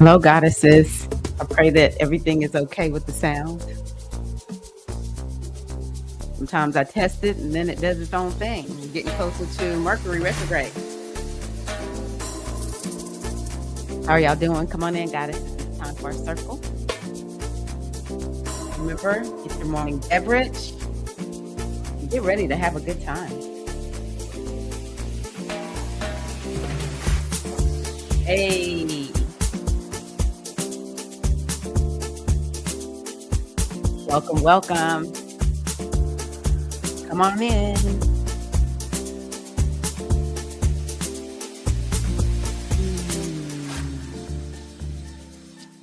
Hello, goddesses. I pray that everything is okay with the sound. Sometimes I test it and then it does its own thing. We're getting closer to Mercury retrograde. How are y'all doing? Come on in, goddesses. It's time for our circle. Remember, get your morning beverage and get ready to have a good time. Hey. Welcome, welcome. Come on in.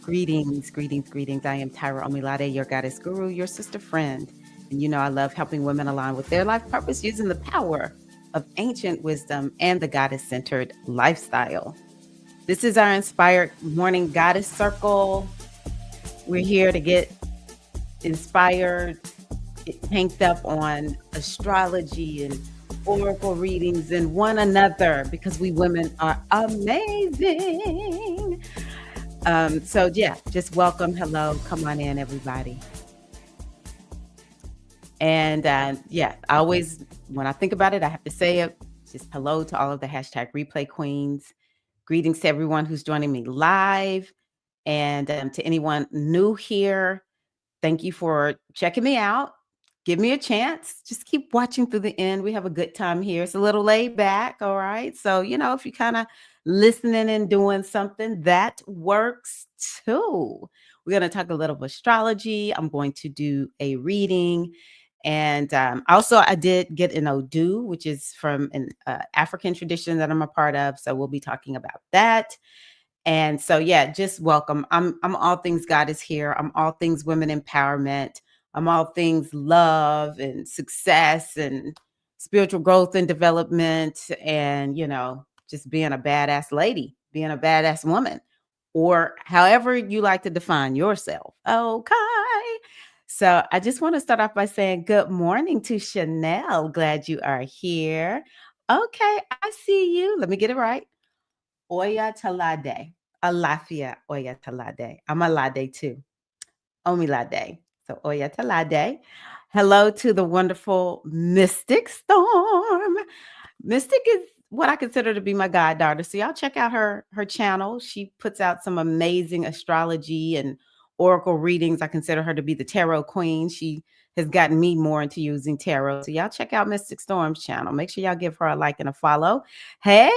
Greetings, greetings, greetings. I am Tirra, a.k.a. your goddess guru, your sister friend. And you know I love helping women align with their life purpose using the power of ancient wisdom and the goddess-centered lifestyle. This is our inspired morning goddess circle. We're here to get inspired, get tanked up on astrology and oracle readings and one another because we women are amazing. So yeah, just welcome, hello, come on in, everybody. And yeah, I always, when I think about it, I have to say it. Just hello to all of the hashtag replay queens. Greetings to everyone who's joining me live, and to anyone new here. Thank you for checking me out. Give me a chance. Just keep watching through the end. We have a good time here. It's a little laid back, all right? So, you know, if you're kind of listening and doing something, that works too. We're going to talk a little of astrology. I'm going to do a reading. And also, I did get an Odu, which is from an African tradition that I'm a part of. So we'll be talking about that. And so, yeah, just welcome. I'm all things goddess here. I'm all things women empowerment. I'm all things love and success and spiritual growth and development, and you know, just being a badass lady, being a badass woman, or however you like to define yourself. Okay. So I just want to start off by saying good morning to Chanel. Glad you are here. Okay, I see you. Let me get it right. Oya Talade. Alafia Oya Talade. I'm a Lade too. Omi Lade. So Oya Talade. Hello to the wonderful Mystic Storm. Mystic is what I consider to be my goddaughter. So y'all check out her channel. She puts out some amazing astrology and oracle readings. I consider her to be the tarot queen. She has gotten me more into using tarot. So y'all check out Mystic Storm's channel. Make sure y'all give her a like and a follow. Hey,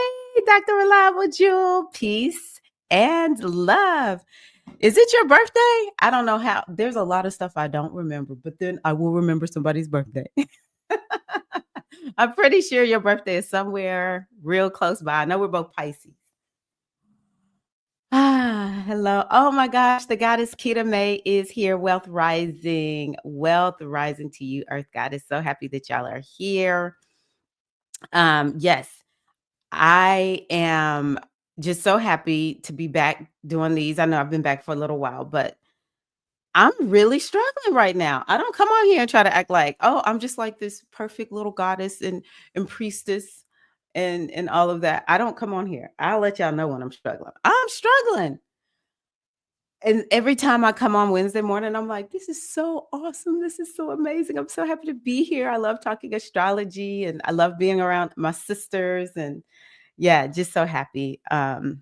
Dr. Reliable Jewel. Peace and love. Is it your birthday? I don't know how. There's a lot of stuff I don't remember, but then I will remember somebody's birthday. I'm pretty sure your birthday is somewhere real close by. I know we're both Pisces. Hello. Oh my gosh, the goddess Kita May is here. Wealth rising. Wealth rising to you, Earth Goddess. So happy that y'all are here. Yes, I am just so happy to be back doing these. I know I've been back for a little while, but I'm really struggling right now. I don't come on here and try to act like, oh, I'm just like this perfect little goddess and priestess and all of that. I don't come on here. I'll let y'all know when I'm struggling. I'm struggling. And every time I come on Wednesday morning, I'm like, this is so awesome. This is so amazing. I'm so happy to be here. I love talking astrology and I love being around my sisters and yeah, just so happy. Let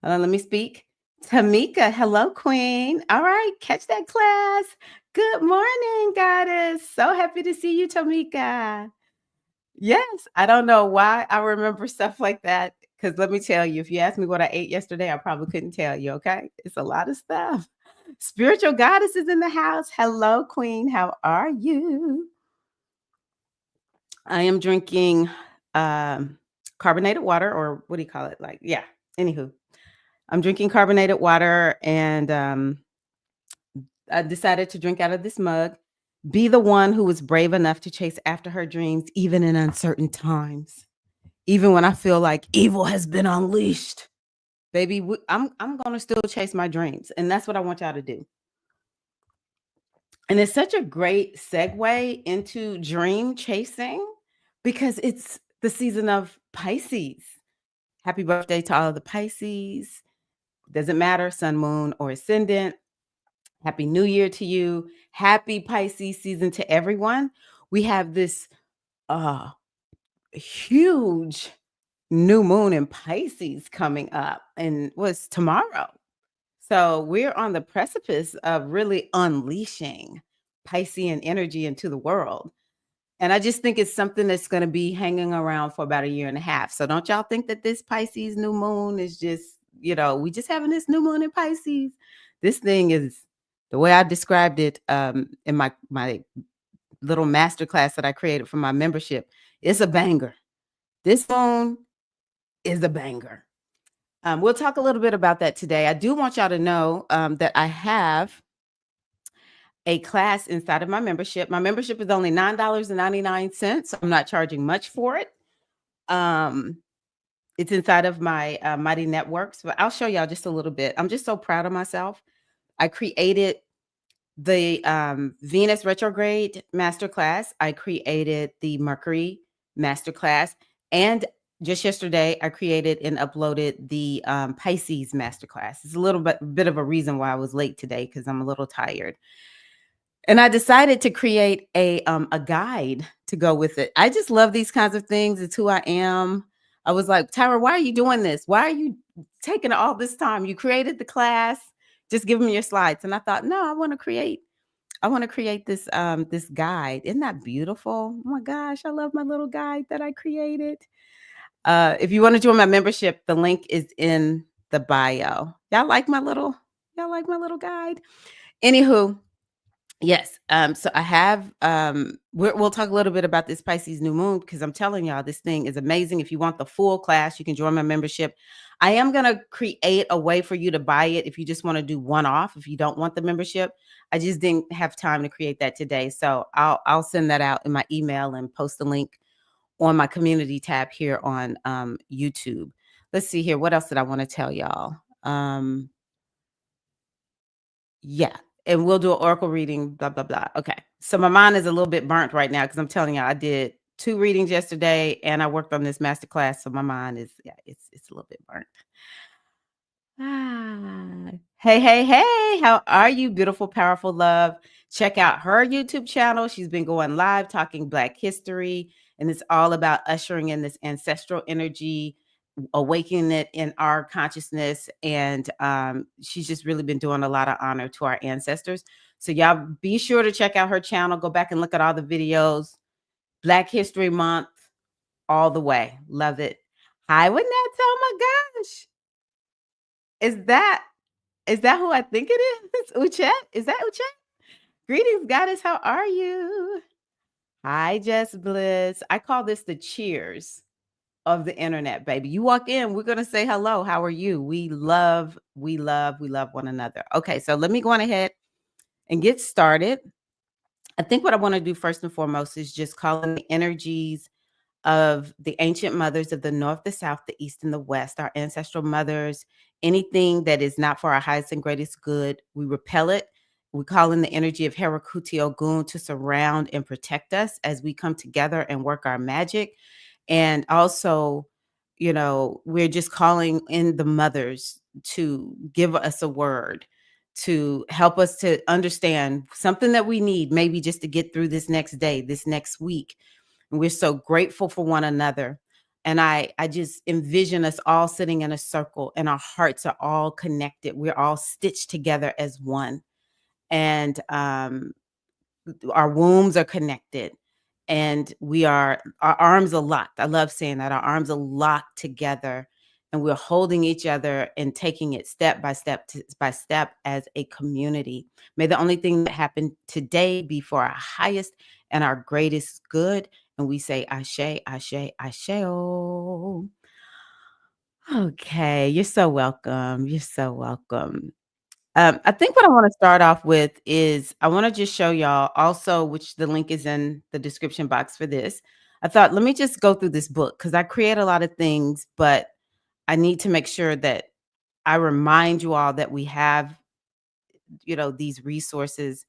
me speak. Tamika, hello, queen. All right, catch that class. Good morning, goddess. So happy to see you, Tamika. Yes, I don't know why I remember stuff like that. Because let me tell you, if you asked me what I ate yesterday, I probably couldn't tell you. Okay. It's a lot of stuff. Spiritual goddess is in the house. Hello, queen. How are you? I am drinking carbonated water, or what do you call it? Like, yeah. Anywho, I'm drinking carbonated water and I decided to drink out of this mug. Be the one who was brave enough to chase after her dreams, even in uncertain times. Even when I feel like evil has been unleashed. Baby, I'm going to still chase my dreams. And that's what I want y'all to do. And it's such a great segue into dream chasing because it's the season of Pisces. Happy birthday to all of the Pisces. Doesn't matter, sun, moon, or ascendant. Happy New Year to you. Happy Pisces season to everyone. We have this uh huge new moon in Pisces coming up and was tomorrow. So we're on the precipice of really unleashing Piscean energy into the world. And I just think it's something that's going to be hanging around for about a year and a half. So don't y'all think that this Pisces new moon is just, we just having this new moon in Pisces. This thing is the way I described it in my little master class that I created for my membership. It's a banger. This moon is a banger. We'll talk a little bit about that today. I do want y'all to know that I have a class inside of my membership. My membership is only $9.99. So I'm not charging much for it. It's inside of my Mighty Networks, but I'll show y'all just a little bit. I'm just so proud of myself. I created the Venus retrograde masterclass. I created the Mercury masterclass. And just yesterday, I created and uploaded the Pisces masterclass. It's a little bit of a reason why I was late today because I'm a little tired. And I decided to create a guide to go with it. I just love these kinds of things. It's who I am. I was like, Tyra, why are you doing this? Why are you taking all this time? You created the class. Just give me your slides. And I thought, no, I want to create this guide. Isn't that beautiful? Oh my gosh, I love my little guide that I created. If you want to join my membership, the link is in the bio. Y'all like my little guide? Anywho, yes. So I have we'll talk a little bit about this Pisces new moon because I'm telling y'all this thing is amazing. If you want the full class, you can join my membership. I am gonna create a way for you to buy it if you just want to do one off, if you don't want the membership. I just didn't have time to create that today. So I'll send that out in my email and post the link on my community tab here on YouTube. Let's see here. What else did I want to tell y'all? Yeah, and we'll do an oracle reading, blah, blah, blah. Okay. So my mind is a little bit burnt right now because I'm telling you, I did 2 readings yesterday and I worked on this master class. So my mind is, yeah, it's a little bit burnt. Ah. Hey, hey, hey. How are you, beautiful, powerful love? Check out her YouTube channel. She's been going live talking Black history, and it's all about ushering in this ancestral energy, awakening it in our consciousness. And she's just really been doing a lot of honor to our ancestors. So y'all be sure to check out her channel. Go back and look at all the videos. Black History Month, all the way. Love it. Hi, Winnet. Oh my gosh. Is that who I think it is? Uchet? Is that Uchet? Greetings, goddess. How are you? Hi, Jess Bliss. I call this the cheers of the internet, baby. You walk in, we're gonna say hello. How are you? We love one another. Okay, so let me go on ahead and get started. I think what I want to do first and foremost is just call in the energies of the ancient mothers of the north, the south, the east, and the west, our ancestral mothers. Anything that is not for our highest and greatest good, we repel it. We call in the energy of Herakuti Ogun to surround and protect us as we come together and work our magic. And also, we're just calling in the mothers to give us a word, to help us to understand something that we need, maybe just to get through this next day, this next week. And we're so grateful for one another. And I just envision us all sitting in a circle and our hearts are all connected. We're all stitched together as one. And our wombs are connected and our arms are locked. I love saying that our arms are locked together and we're holding each other and taking it step by step by step as a community. May the only thing that happened today be for our highest and our greatest good. And we say, Ashe, Ashe, Ashe. Oh. Okay, you're so welcome. You're so welcome. I think what I want to start off with is I want to just show y'all also, which the link is in the description box for this. I thought, let me just go through this book because I create a lot of things, but I need to make sure that I remind you all that we have, these resources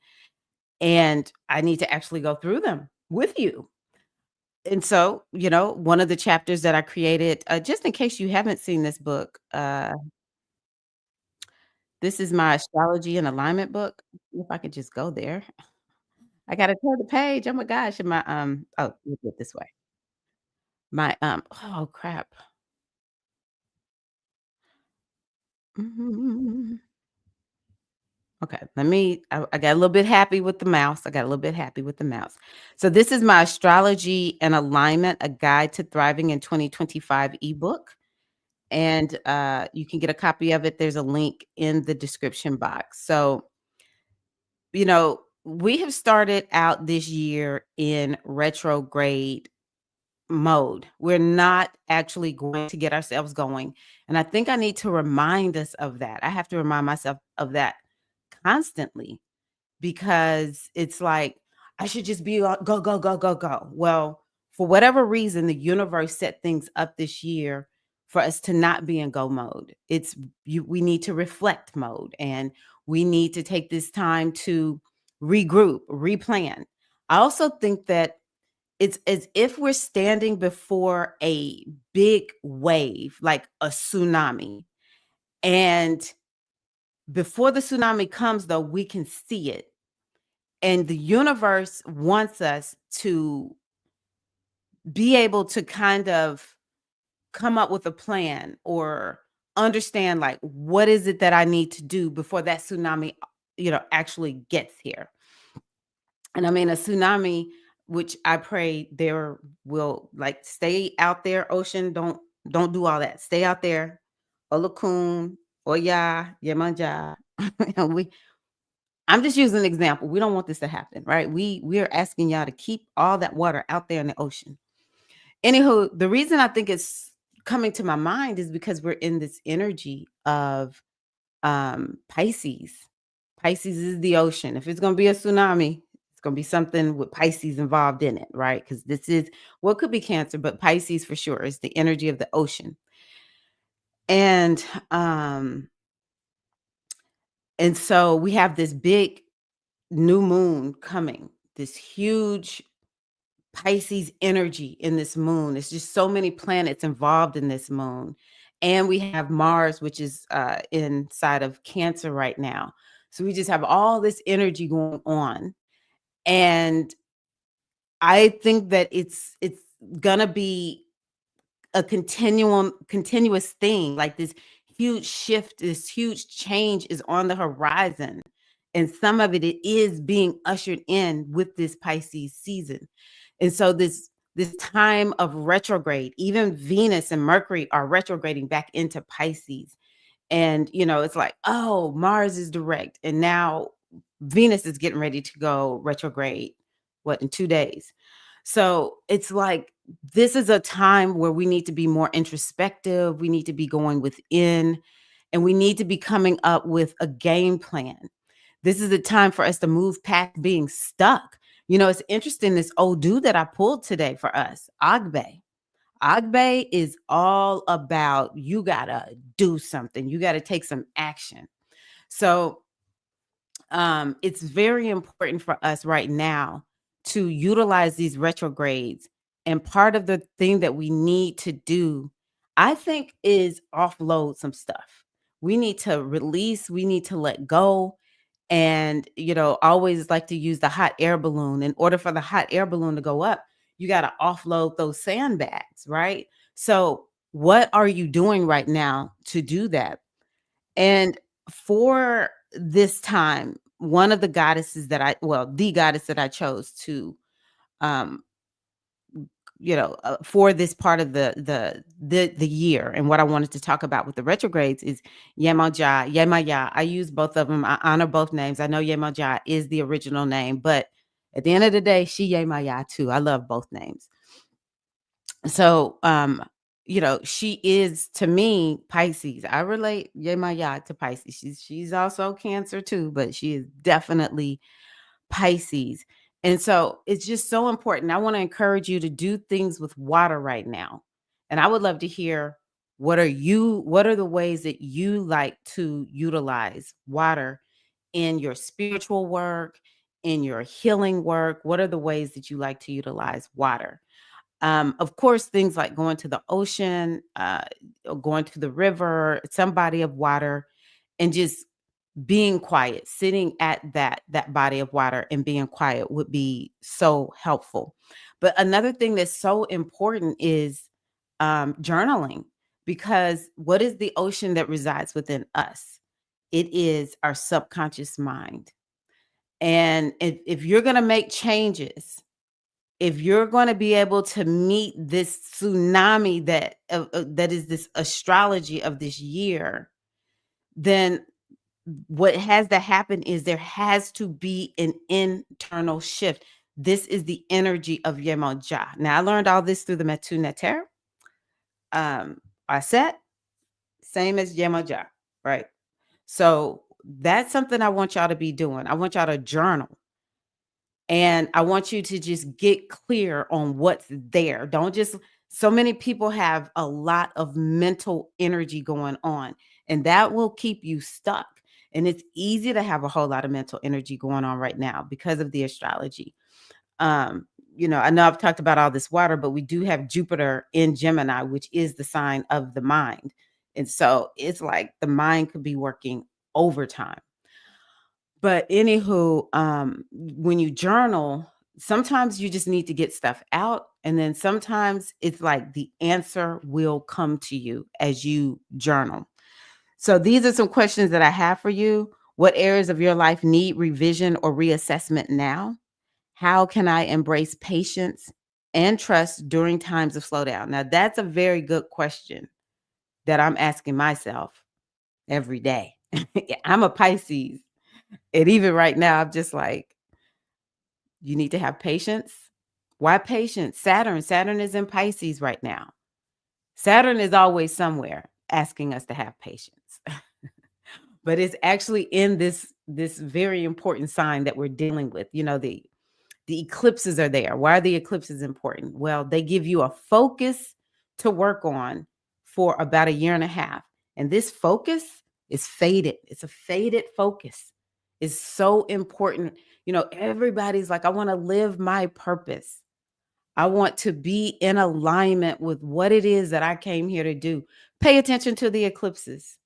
and I need to actually go through them with you. And so, one of the chapters that I created, just in case you haven't seen this book, This is my astrology and alignment book. If I could just go there. I gotta turn the page. Oh my gosh. And my oh, let me do it this way. My oh crap. Mhm. Okay, I got a little bit happy with the mouse. I got a little bit happy with the mouse. So this is my astrology and alignment, a guide to thriving in 2025 ebook. And you can get a copy of it. There's a link in the description box. So, we have started out this year in retrograde mode. We're not actually going to get ourselves going. And I think I need to remind us of that. I have to remind myself of that constantly because it's like I should just be go, go, go, go, go. Well, for whatever reason, the universe set things up this year for us to not be in go mode. We need to reflect mode and we need to take this time to regroup, replan. I also think that it's as if we're standing before a big wave, like a tsunami. And before the tsunami comes, though, we can see it. And the universe wants us to be able to kind of come up with a plan or understand like what is it that I need to do before that tsunami, actually gets here. And I mean a tsunami, which I pray there will like stay out there, ocean. Don't do all that. Stay out there. Olakun, Oya, Yemanja. And I'm just using an example. We don't want this to happen, right? We're asking y'all to keep all that water out there in the ocean. Anywho, the reason I think it's coming to my mind is because we're in this energy of Pisces. Pisces is the ocean. If it's gonna be a tsunami, it's gonna be something with Pisces involved in it, right? Because this is what could be Cancer, but Pisces for sure is the energy of the ocean. And um, and so we have this big new moon coming, this huge Pisces energy in this moon. It's just so many planets involved in this moon. And we have Mars, which is inside of Cancer right now. So we just have all this energy going on. And I think that it's gonna be a continuous thing, like this huge shift, this huge change is on the horizon. And some of it is being ushered in with this Pisces season. And so this time of retrograde, even Venus and Mercury are retrograding back into Pisces. And it's like, oh, Mars is direct. And now Venus is getting ready to go retrograde, what, in 2 days. So it's like this is a time where we need to be more introspective. We need to be going within and we need to be coming up with a game plan. This is the time for us to move past being stuck. It's interesting, this old dude that I pulled today for us, Agbe. Agbe is all about you gotta do something. You gotta take some action. So it's very important for us right now to utilize these retrogrades. And part of the thing that we need to do, I think, is offload some stuff. We need to release, we need to let go. And, always like to use the hot air balloon. In order for the hot air balloon to go up, you got to offload those sandbags, right? So, what are you doing right now to do that? And for this time, one of the goddesses the goddess that I chose to, um, for this part of the year, and what I wanted to talk about with the retrogrades is Yemaja, Yemaya. I use both of them. I honor both names. I know Yemaja is the original name, but at the end of the day, she Yemaya too. I love both names. So, she is to me Pisces. I relate Yemaya to Pisces. She's also Cancer too, but she is definitely Pisces. And so it's just so important. I want to encourage you to do things with water right now. And I would love to hear what are the ways that you like to utilize water in your spiritual work, in your healing work? What are the ways that you like to utilize water? Of course, things like going to the ocean, or going to the river, some body of water, and just being quiet, sitting at that body of water and being quiet would be so helpful. But another thing that's so important is journaling, because what is the ocean that resides within us? It is our subconscious mind. And if you're going to make changes, if you're going to be able to meet this tsunami that is this astrology of this year, then what has to happen is there has to be an internal shift. This is the energy of Yemoja. Now, I learned all this through the Metu Neter. Aset, same as Yemoja, right? So that's something I want y'all to be doing. I want y'all to journal. And I want you to just get clear on what's there. Don't just, so many people have a lot of mental energy going on, and that will keep you stuck. And it's easy to have a whole lot of mental energy going on right now because of the astrology. I know I've talked about all this water, but we do have Jupiter in Gemini, which is the sign of the mind. And so it's like the mind could be working overtime. But anywho, when you journal, sometimes you just need to get stuff out. And then sometimes it's like the answer will come to you as you journal. So these are some questions that I have for you. What areas of your life need revision or reassessment now? How can I embrace patience and trust during times of slowdown? Now, that's a very good question that I'm asking myself every day. I'm a Pisces. And even right now, I'm just like, you need to have patience. Why patience? Saturn is in Pisces right now. Saturn is always somewhere asking us to have patience. But it's actually in this very important sign that we're dealing with. The eclipses are there. Why are the eclipses important? Well, they give you a focus to work on for about a year and a half. And this focus is faded. It's a faded focus. It's so important. Everybody's like, I want to live my purpose. I want to be in alignment with what it is that I came here to do. Pay attention to the eclipses,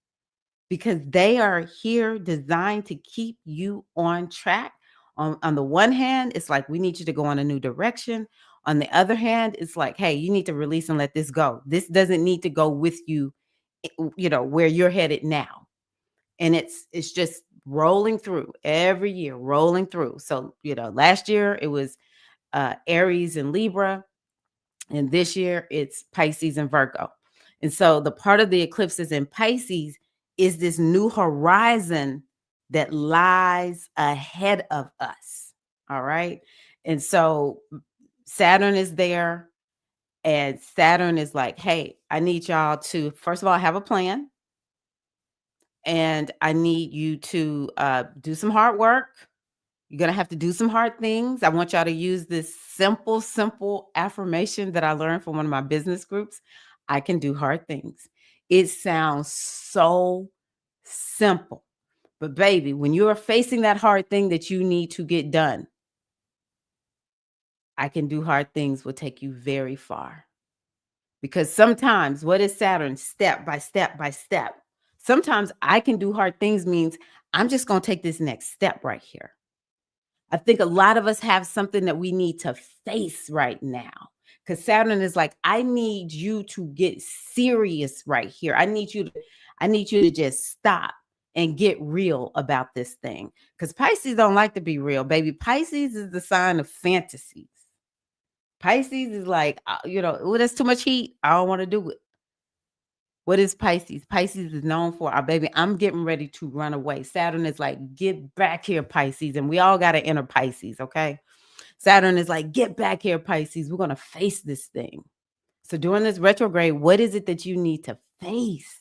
because they are here designed to keep you on track. On the one hand, it's like, we need you to go in a new direction. On the other hand, it's like, hey, you need to release and let this go. This doesn't need to go with you, where you're headed now. And it's just rolling through every year, rolling through. So, last year it was Aries and Libra. And this year it's Pisces and Virgo. And so the part of the eclipses in Pisces is this new horizon that lies ahead of us. All right. And so Saturn is there, and Saturn is like, hey, I need y'all to, first of all, have a plan. And I need you to do some hard work. You're going to have to do some hard things. I want y'all to use this simple affirmation that I learned from one of my business groups. I can do hard things. It sounds so simple. But baby, when you are facing that hard thing that you need to get done, I can do hard things will take you very far. Because sometimes, what is Saturn? Step by step by step. Sometimes I can do hard things means I'm just going to take this next step right here. I think a lot of us have something that we need to face right now, because Saturn is like, I need you to get serious right here. I need you to just stop and get real about this thing, because Pisces don't like to be real, baby. Pisces is the sign of fantasies. Pisces is like, oh, that's too much heat. I don't want to do it. What is Pisces? Pisces is known for, our baby, I'm getting ready to run away. Saturn is like, get back here, Pisces. And we all got to enter Pisces, okay? Saturn is like, get back here, Pisces. We're going to face this thing. So during this retrograde, what is it that you need to face?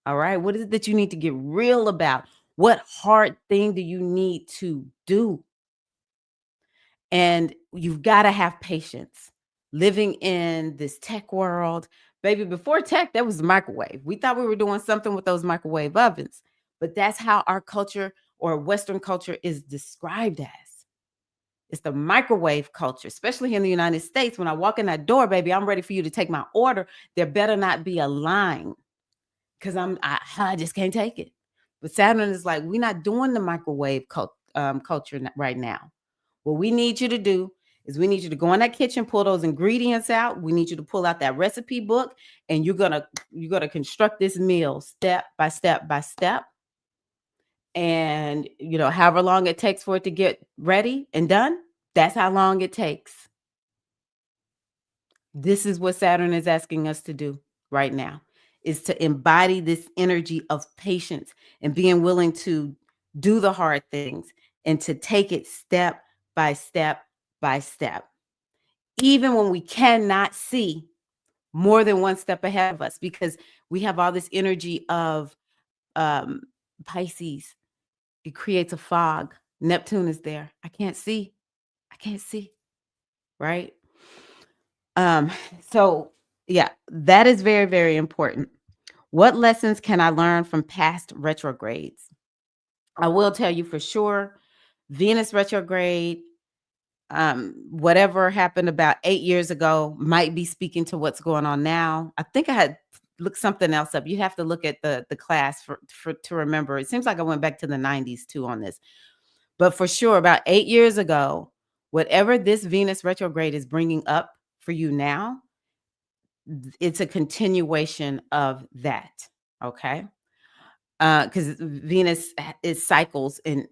All right? What is it that you need to get real about? What hard thing do you need to do? And you've got to have patience. Living in this tech world, baby, before tech, that was the microwave. We thought we were doing something with those microwave ovens, but that's how our culture, or Western culture, is described as. It's the microwave culture, especially in the United States. When I walk in that door, baby, I'm ready for you to take my order. There better not be a line, because I just can't take it. But Saturn is like, we're not doing the microwave culture right now. What we need you to do is we need you to go in that kitchen, pull those ingredients out. We need you to pull out that recipe book, and you're gonna construct this meal step by step by step. And however long it takes for it to get ready and done, that's how long it takes. This is what Saturn is asking us to do right now, is to embody this energy of patience and being willing to do the hard things and to take it step by step by step, even when we cannot see more than one step ahead of us, because we have all this energy of um, Pisces. It creates a fog. Neptune is there. I can't see. I can't see. Right? Um, so yeah, that is very, very important. What lessons can I learn from past retrogrades? I will tell you for sure, Venus retrograde, whatever happened about 8 years ago might be speaking to what's going on now. I think I had looked something else up. You have to look at the class for to remember. It seems like I went back to the 90s too on this. But for sure, about 8 years ago, whatever this Venus retrograde is bringing up for you now, it's a continuation of that. Okay. Because Venus is cycles, and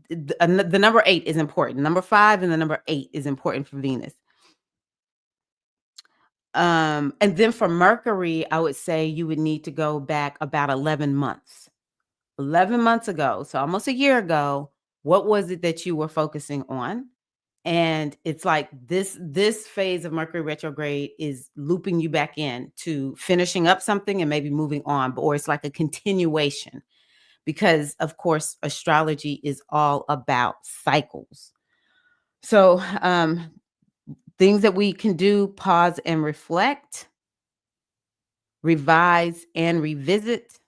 the number 8 is important. Number 5 and the number 8 is important for Venus. And then for Mercury, I would say you would need to go back about 11 months. 11 months ago, so almost a year ago, what was it that you were focusing on? And it's like this phase of Mercury retrograde is looping you back in to finishing up something and maybe moving on, or it's like a continuation, because of course astrology is all about cycles. So things that we can do: pause and reflect, revise and revisit.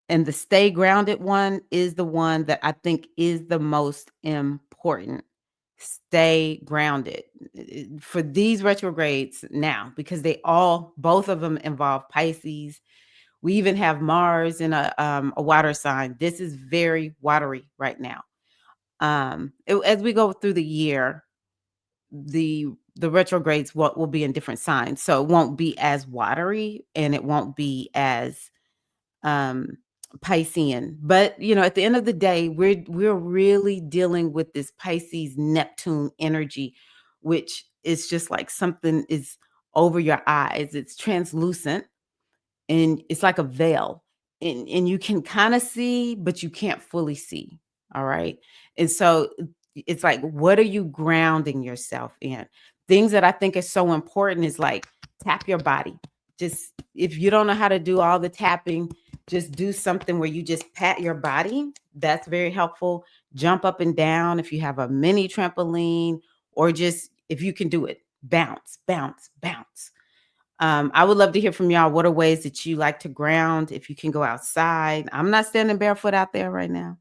And the stay grounded one is the one that I think is the most important. Stay grounded for these retrogrades now, because both of them involve Pisces. We even have Mars in a water sign. This is very watery right now. As we go through the year, the retrogrades will be in different signs, so it won't be as watery and it won't be as um Piscean. But at the end of the day, we're really dealing with this Pisces Neptune energy, which is just like something is over your eyes. It's translucent and it's like a veil. And you can kind of see, but you can't fully see. All right. And so it's like, what are you grounding yourself in? Things that I think is so important is like tap your body. Just if you don't know how to do all the tapping, just do something where you just pat your body. That's very helpful. Jump up and down if you have a mini trampoline, or just if you can do it, bounce, bounce, bounce. I would love to hear from y'all. What are ways that you like to ground? If you can go outside, I'm not standing barefoot out there right now,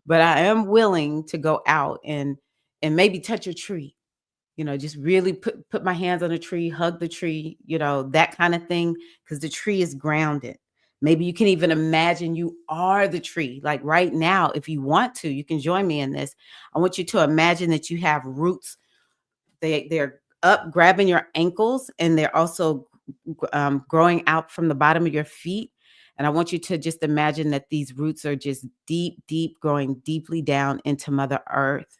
but I am willing to go out and maybe touch a tree. Just really put my hands on a tree, hug the tree, that kind of thing, because the tree is grounded. Maybe you can even imagine you are the tree. Like right now, if you want to, you can join me in this. I want you to imagine that you have roots. They're up, grabbing your ankles, and they're also growing out from the bottom of your feet. And I want you to just imagine that these roots are just deep, deep, growing deeply down into Mother Earth.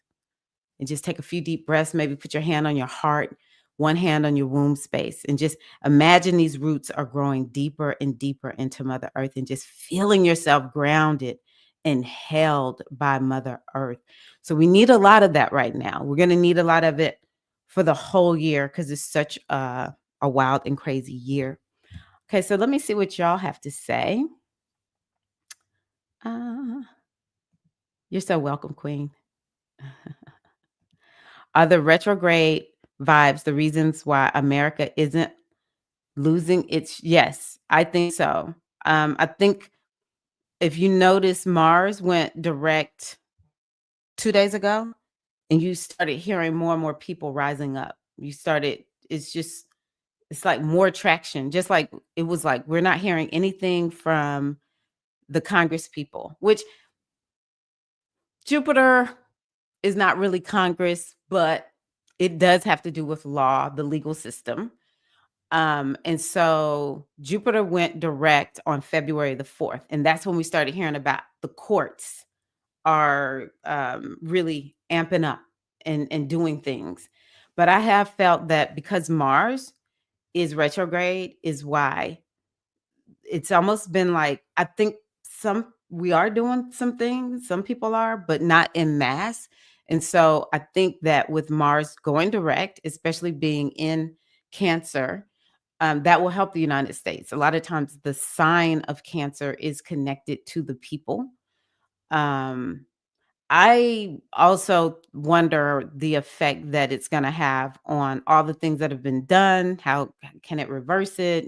And just take a few deep breaths. Maybe put your hand on your heart, one hand on your womb space, and just imagine these roots are growing deeper and deeper into Mother Earth, and just feeling yourself grounded and held by Mother Earth. So we need a lot of that right now. We're going to need a lot of it for the whole year, because it's such a wild and crazy year. Okay, so let me see what y'all have to say. You're so welcome, Queen. Are the retrograde vibes the reasons why America isn't losing its? Yes, I think so. I think if you notice, Mars went direct 2 days ago, and you started hearing more and more people rising up. It's like more traction. Just like it was like, we're not hearing anything from the Congress people, which Jupiter is not really Congress, but it does have to do with law, the legal system. And so Jupiter went direct on February the 4th. And that's when we started hearing about the courts are really amping up and doing things. But I have felt that because Mars is retrograde, is why it's almost been like, I think some we are doing some things, some people are, but not in mass. And so I think that with Mars going direct, especially being in Cancer, that will help the United States. A lot of times the sign of Cancer is connected to the people. Um, I also wonder the effect that it's going to have on all the things that have been done. How can it reverse it?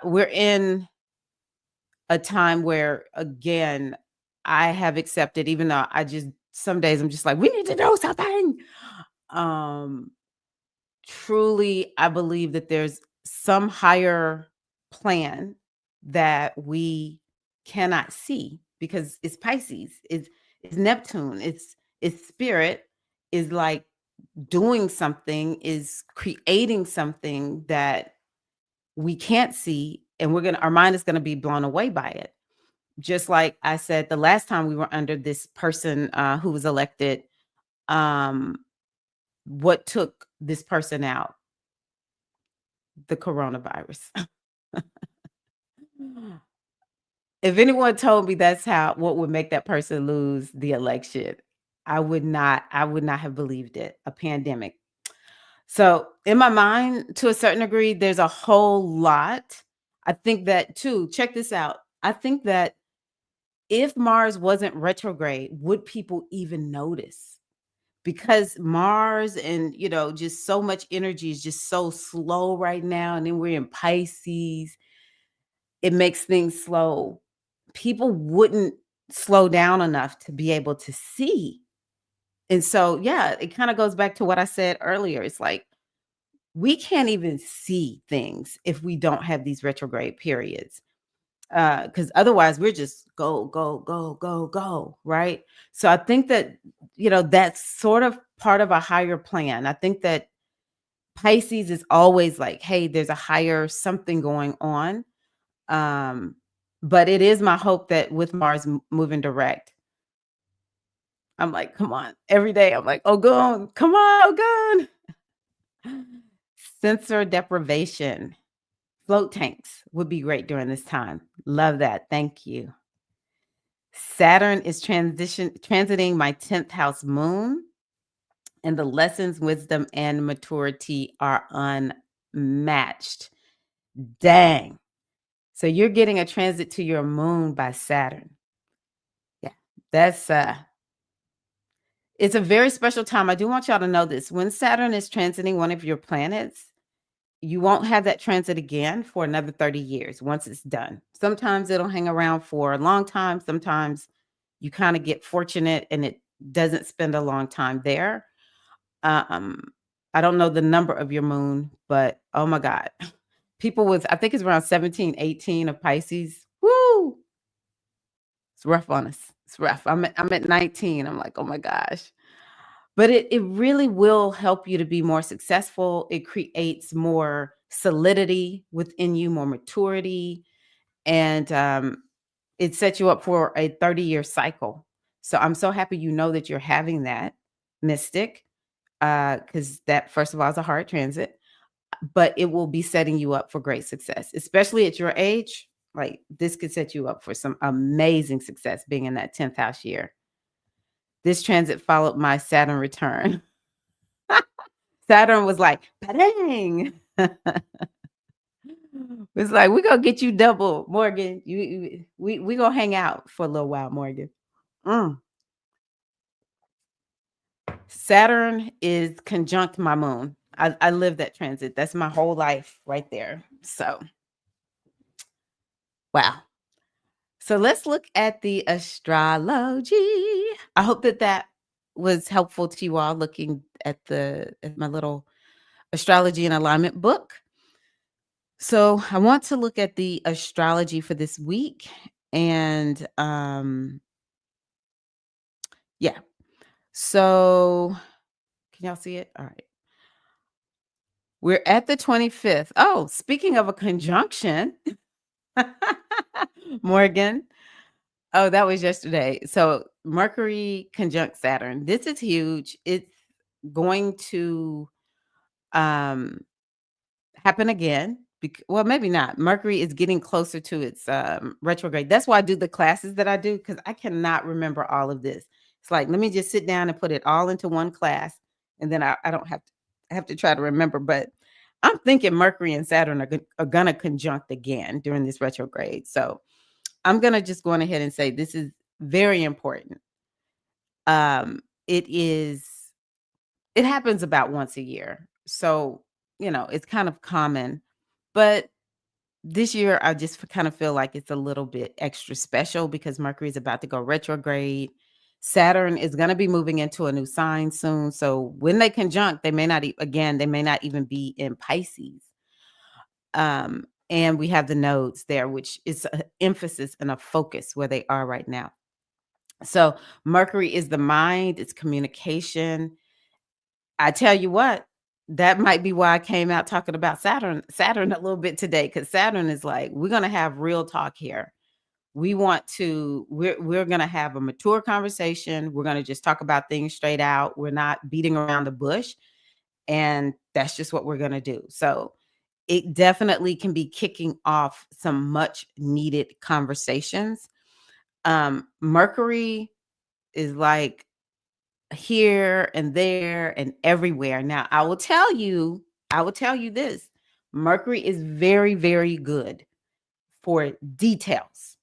We're in a time where, again, I have accepted, even though some days I'm just like, we need to do something. Um, Truly, I believe that there's some higher plan that we cannot see because it's Pisces, it's Neptune, it's spirit is like doing something, is creating something that we can't see, and our mind is gonna be blown away by it. Just like I said the last time we were under this person who was elected, um, what took this person out? The coronavirus. If anyone told me that's how what would make that person lose the election, I would not have believed it, a pandemic. So, in my mind, to a certain degree, there's a whole lot. I think that too, check this out. I think that if Mars wasn't retrograde, would people even notice? Because Mars and, just so much energy is just so slow right now, and then we're in Pisces, it makes things slow. People wouldn't slow down enough to be able to see. And so, yeah, it kind of goes back to what I said earlier. It's like we can't even see things if we don't have these retrograde periods. Because otherwise we're just go, go, go, go, go, right? So I think that, that's sort of part of a higher plan. I think that Pisces is always like, hey, there's a higher something going on. Um, but it is my hope that with Mars moving direct, I'm like, come on. Every day I'm like, oh, gone. Come on, oh, gone. Sensor deprivation. Float tanks would be great during this time. Love that. Thank you. Saturn is transiting my 10th house moon, and the lessons, wisdom, and maturity are unmatched. Dang. So you're getting a transit to your moon by Saturn. Yeah. That's it's a very special time. I do want y'all to know this. When Saturn is transiting one of your planets, you won't have that transit again for another 30 years once it's done. Sometimes it'll hang around for a long time. Sometimes you kind of get fortunate and it doesn't spend a long time there. Um, I don't know the number of your moon, but oh my God. People with, I think it's around 17, 18 of Pisces. Woo! It's rough on us. It's rough. I'm at 19. I'm like, oh my gosh. But it really will help you to be more successful. It creates more solidity within you, more maturity, and it sets you up for a 30-year cycle. So I'm so happy you know that you're having that, Mystic, because that, first of all, is a hard transit, but it will be setting you up for great success, especially at your age. Like this could set you up for some amazing success being in that 10th house year. This transit followed my Saturn return. Saturn was like, "Dang." It's like, "We gonna get you double, Morgan. We gonna hang out for a little while, Morgan." Mm. Saturn is conjunct my moon. I live that transit. That's my whole life right there. So, wow. So let's look at the astrology. I hope that was helpful to you all looking at my little astrology and alignment book. So I want to look at the astrology for this week. And yeah. So can y'all see it? All right. We're at the 25th. Oh, speaking of a conjunction, Morgan. Oh, that was yesterday. So Mercury conjunct Saturn. This is huge. It's going to um happen again. Well, maybe not. Mercury is getting closer to its retrograde. That's why I do the classes that I do, because I cannot remember all of this. It's like, let me just sit down and put it all into one class, and then I don't have to, I have to try to remember. But I'm thinking Mercury and Saturn are going to conjunct again during this retrograde. So I'm going to just go on ahead and say this is very important. It is, it happens about once a year. So, it's kind of common. But this year, I just kind of feel like it's a little bit extra special because Mercury is about to go retrograde. Saturn is going to be moving into a new sign soon. So when they conjunct, they may not, again, they may not even be in Pisces. And we have the nodes there, which is an emphasis and a focus where they are right now. So Mercury is the mind, it's communication. I tell you what, that might be why I came out talking about Saturn a little bit today, because Saturn is like, we're going to have real talk here. We're going to have a mature conversation. We're going to just talk about things straight out. We're not beating around the bush. And that's just what we're going to do. So it definitely can be kicking off some much needed conversations. Mercury is like here and there and everywhere. Now, I will tell you this. Mercury is very, very good for details.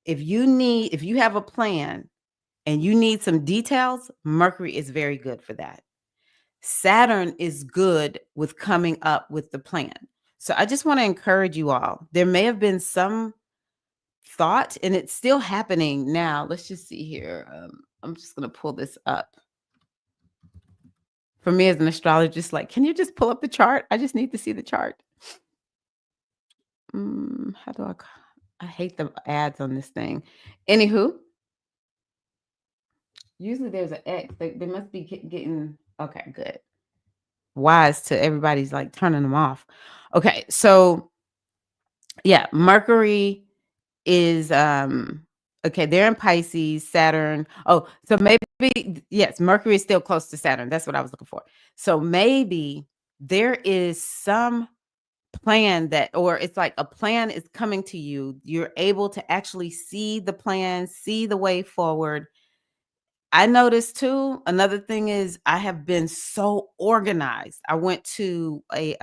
If you have a plan and you need some details, Mercury is very good for that. Saturn is good with coming up with the plan. So I just want to encourage you all. There may have been some thought, and it's still happening now. Let's just see here. I'm just going to pull this up. For me as an astrologist, like, can you just pull up the chart? I just need to see the chart. How do I hate the ads on this thing. Anywho, usually there's an X. They must be getting, okay, good. Wise to everybody's like turning them off. Okay, so yeah, Mercury is okay, they're in Pisces, Saturn. Oh, so maybe yes, Mercury is still close to Saturn. That's what I was looking for. So maybe there is some plan or it's like a plan is coming to you. You're able to actually see the plan, see the way forward. I noticed too, another thing is I have been so organized. I went to a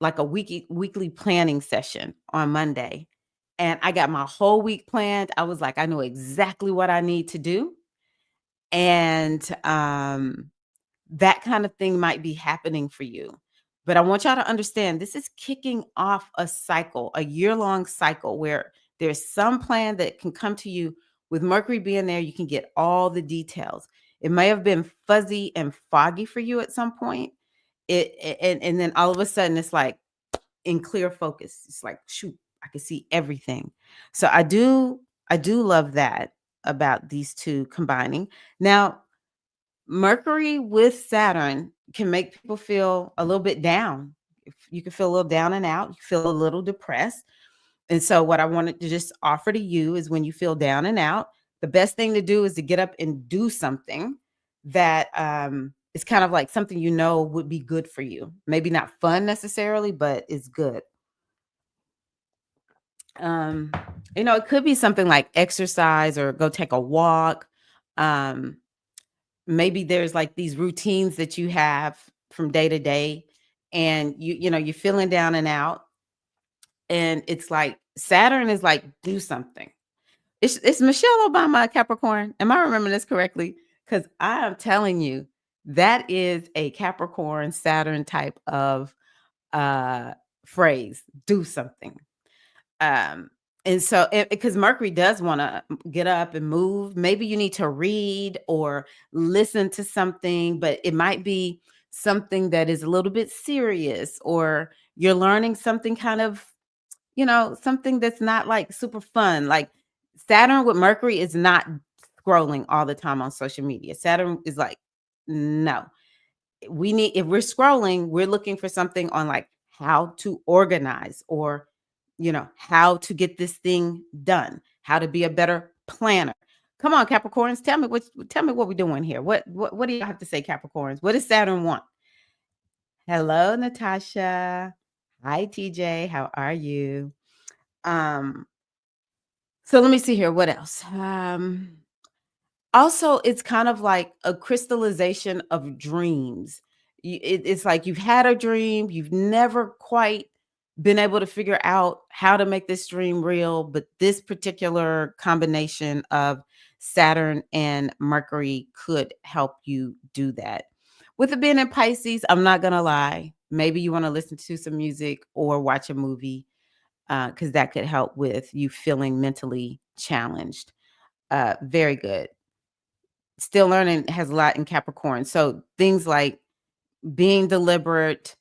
like a weekly planning session on Monday, and I got my whole week planned. I was like, I know exactly what I need to do. And that kind of thing might be happening for you. But I want y'all to understand this is kicking off a cycle, a year-long cycle where there's some plan that can come to you. With Mercury being there, you can get all the details. It may have been fuzzy and foggy for you at some point. And then all of a sudden it's like in clear focus. It's like, shoot, I can see everything. So I do love that about these two combining. Now, Mercury with Saturn can make people feel a little bit down. If you can feel a little down and out, you feel a little depressed. And so what I wanted to just offer to you is when you feel down and out, the best thing to do is to get up and do something that is kind of like something would be good for you. Maybe not fun necessarily, but it's good. It could be something like exercise or go take a walk. Maybe there's like these routines that you have from day to day, and you're feeling down and out, and it's like Saturn is like, do something. It's Michelle Obama, Capricorn. Am I remembering this correctly? Because I am telling you, that is a Capricorn Saturn type of phrase. Do something. And so because Mercury does want to get up and move, maybe you need to read or listen to something, but it might be something that is a little bit serious, or you're learning something kind of something that's not like super fun. Like Saturn with Mercury is not scrolling all the time on social media. Saturn is like, no. If we're scrolling, we're looking for something on like how to organize or how to get this thing done, how to be a better planner. Come on, Capricorns, tell me what we're doing here. What do you have to say, Capricorns? What does Saturn want? Hello, Natasha. Hi, TJ. How are you? Um, so let me see here. What else? Also, it's kind of like a crystallization of dreams. It's like you've had a dream, you've never quite been able to figure out how to make this dream real, but this particular combination of Saturn and Mercury could help you do that. With it being in Pisces, I'm not going to lie. Maybe you want to listen to some music or watch a movie because that could help with you feeling mentally challenged. Very good. Still learning has a lot in Capricorn. So things like being deliberate,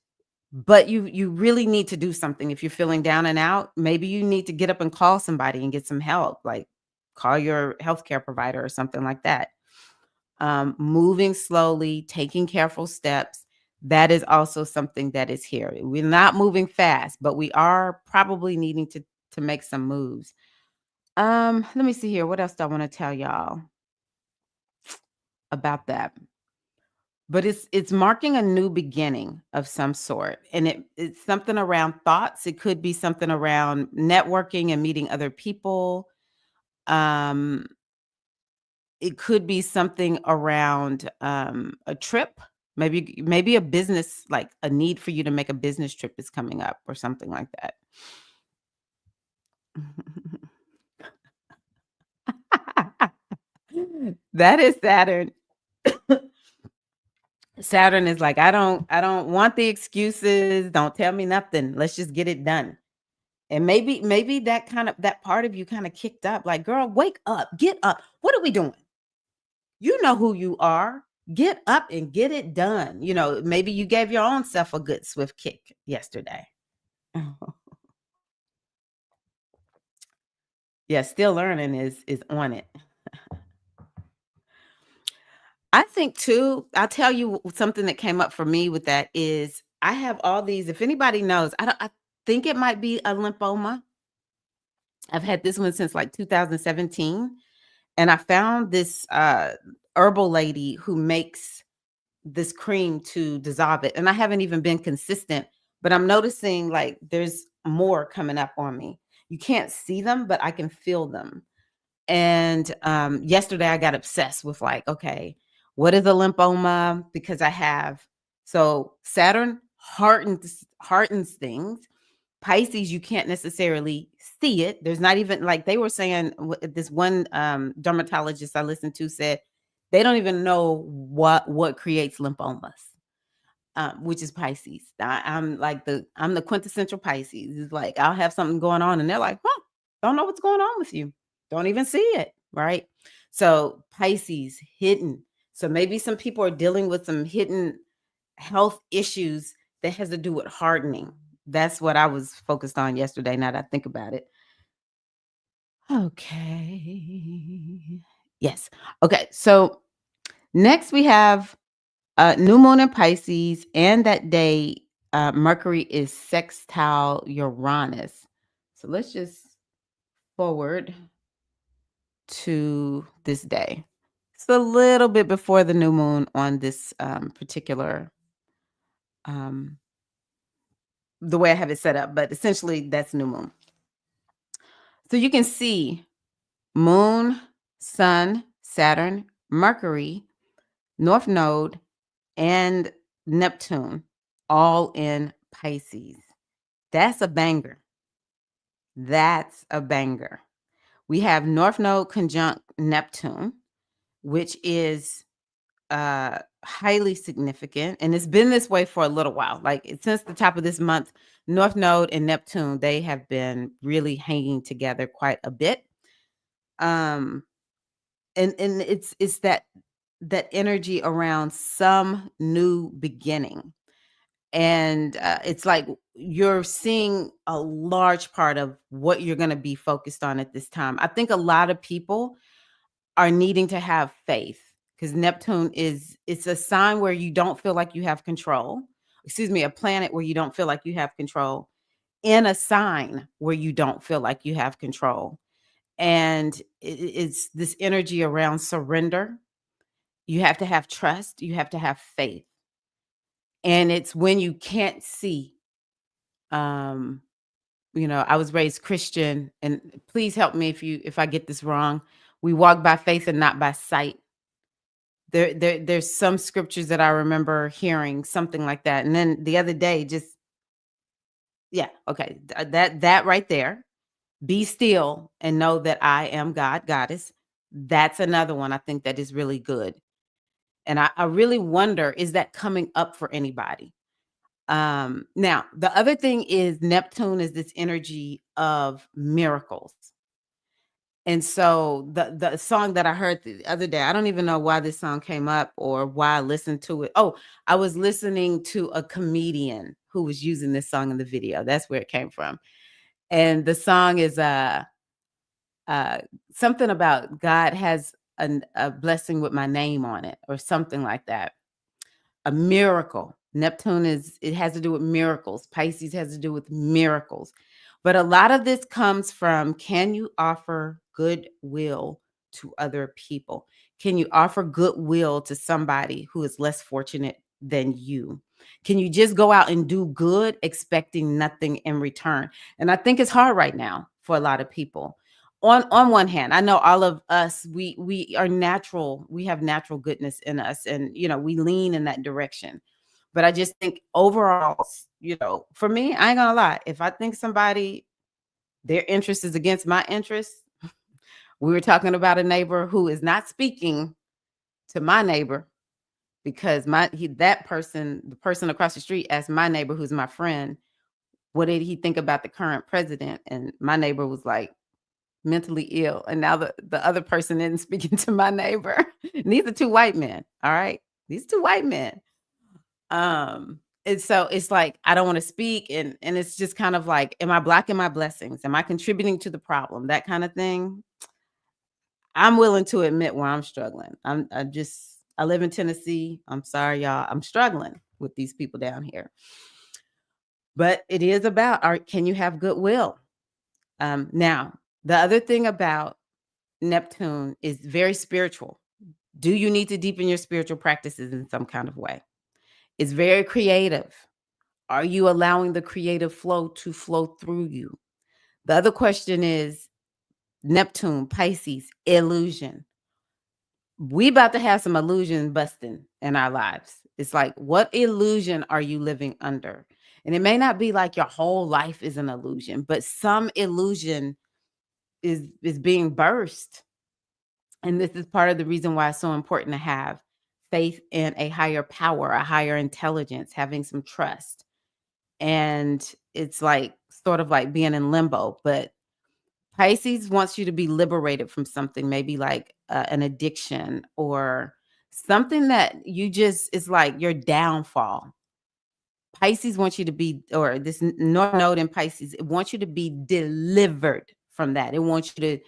but you really need to do something. If you're feeling down and out, maybe you need to get up and call somebody and get some help, like call your healthcare provider or something like that. Moving slowly, taking careful steps. That is also something that is here. We're not moving fast, but we are probably needing to make some moves. Let me see here. What else do I want to tell y'all about that? But it's marking a new beginning of some sort, and it's something around thoughts. It could be something around networking and meeting other people. Um, it could be something around a trip, maybe a business, like a need for you to make a business trip is coming up or something like that. That is Saturn. Saturn is like, I don't want the excuses. Don't tell me nothing. Let's just get it done. And maybe that part of you kind of kicked up, like, girl, wake up, get up. What are we doing? You know who you are. Get up and get it done. Maybe you gave your own self a good swift kick yesterday. Yeah, still learning is on it. I think too, I'll tell you something that came up for me with that is I have all these, if anybody knows, I think it might be a lymphoma. I've had this one since like 2017. And I found this herbal lady who makes this cream to dissolve it. And I haven't even been consistent, but I'm noticing like there's more coming up on me. You can't see them, but I can feel them. And yesterday I got obsessed with like, okay, what is a lymphoma? Because Saturn heartens things. Pisces, you can't necessarily see it. There's not even like they were saying, this one dermatologist I listened to said they don't even know what creates lymphomas, which is Pisces. I'm the quintessential Pisces. It's like I'll have something going on, and they're like, "Huh, don't know what's going on with you. Don't even see it." Right? So Pisces hidden. So maybe some people are dealing with some hidden health issues that has to do with hardening. That's what I was focused on yesterday. Now that I think about it. Okay. Yes. Okay. So next we have new moon in Pisces, and that day Mercury is sextile Uranus. So let's just forward to this day. It's a little bit before the new moon on this particular the way I have it set up, but essentially that's new moon. So you can see Moon, Sun, Saturn, Mercury, North Node, and Neptune all in Pisces. That's a banger. That's a banger. We have North Node conjunct Neptune, which is highly significant, and it's been this way for a little while. Like since the top of this month, North Node and Neptune, they have been really hanging together quite a bit. Um and it's that energy around some new beginning. And it's like you're seeing a large part of what you're going to be focused on at this time. I think a lot of people are needing to have faith because Neptune it's a sign where you don't feel like you have control. Excuse me, a planet where you don't feel like you have control, in a sign where you don't feel like you have control. And it's this energy around surrender. You have to have trust, you have to have faith. And it's when you can't see. Um I was raised Christian, and please help me if I get this wrong. We walk by faith and not by sight. There's some scriptures that I remember hearing something like that. And then the other day, just yeah, okay, that right there. Be still and know that I am God, goddess. That's another one I think that is really good. And I really wonder, is that coming up for anybody? Now the other thing is Neptune is this energy of miracles. And so the song that I heard the other day, I don't even know why this song came up or why I listened to it. Oh, I was listening to a comedian who was using this song in the video. That's where it came from. And the song is uh something about God has a blessing with my name on it or something like that. A miracle. Neptune it has to do with miracles. Pisces has to do with miracles. But a lot of this comes from, can you offer goodwill to other people? Can you offer goodwill to somebody who is less fortunate than you? Can you just go out and do good expecting nothing in return? And I think it's hard right now for a lot of people. On one hand, I know all of us, we are natural, we have natural goodness in us, and we lean in that direction. But I just think overall, for me, I ain't gonna lie, if I think somebody, their interest is against my interest. We were talking about a neighbor who is not speaking to my neighbor because that person, the person across the street, asked my neighbor, who's my friend, what did he think about the current president? And my neighbor was like, mentally ill. And now the other person isn't speaking to my neighbor. And these are two white men. All right. These two white men. And so it's like, I don't want to speak. And it's just kind of like, am I blocking my blessings? Am I contributing to the problem? That kind of thing. I'm willing to admit where I'm struggling. I live in Tennessee. I'm sorry, y'all. I'm struggling with these people down here. But it is about, can you have goodwill? Now, the other thing about Neptune is very spiritual. Do you need to deepen your spiritual practices in some kind of way? It's very creative. Are you allowing the creative flow to flow through you? The other question is Neptune, Pisces, illusion. We about to have some illusion busting in our lives. It's like, what illusion are you living under? And it may not be like your whole life is an illusion, but some illusion is being burst. And this is part of the reason why it's so important to have faith in a higher power, a higher intelligence, having some trust. And it's like sort of like being in limbo. But Pisces wants you to be liberated from something, maybe like an addiction or something that you just is like your downfall. Pisces wants you to be, or this North Node in Pisces, it wants you to be delivered from that. It wants you to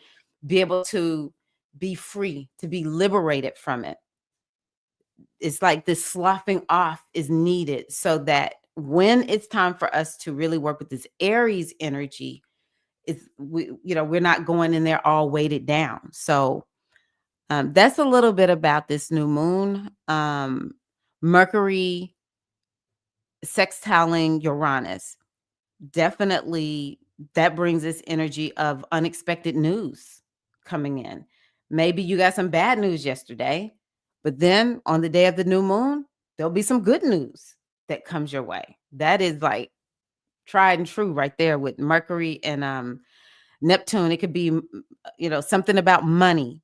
be able to be free, to be liberated from it. It's like this sloughing off is needed so that when it's time for us to really work with this Aries energy, we're not going in there all weighted down. So that's a little bit about this new moon. Mercury sextiling Uranus. Definitely that brings this energy of unexpected news coming in. Maybe you got some bad news yesterday, but then on the day of the new moon, there'll be some good news that comes your way. That is like tried and true right there with Mercury and Neptune. It could be something about money.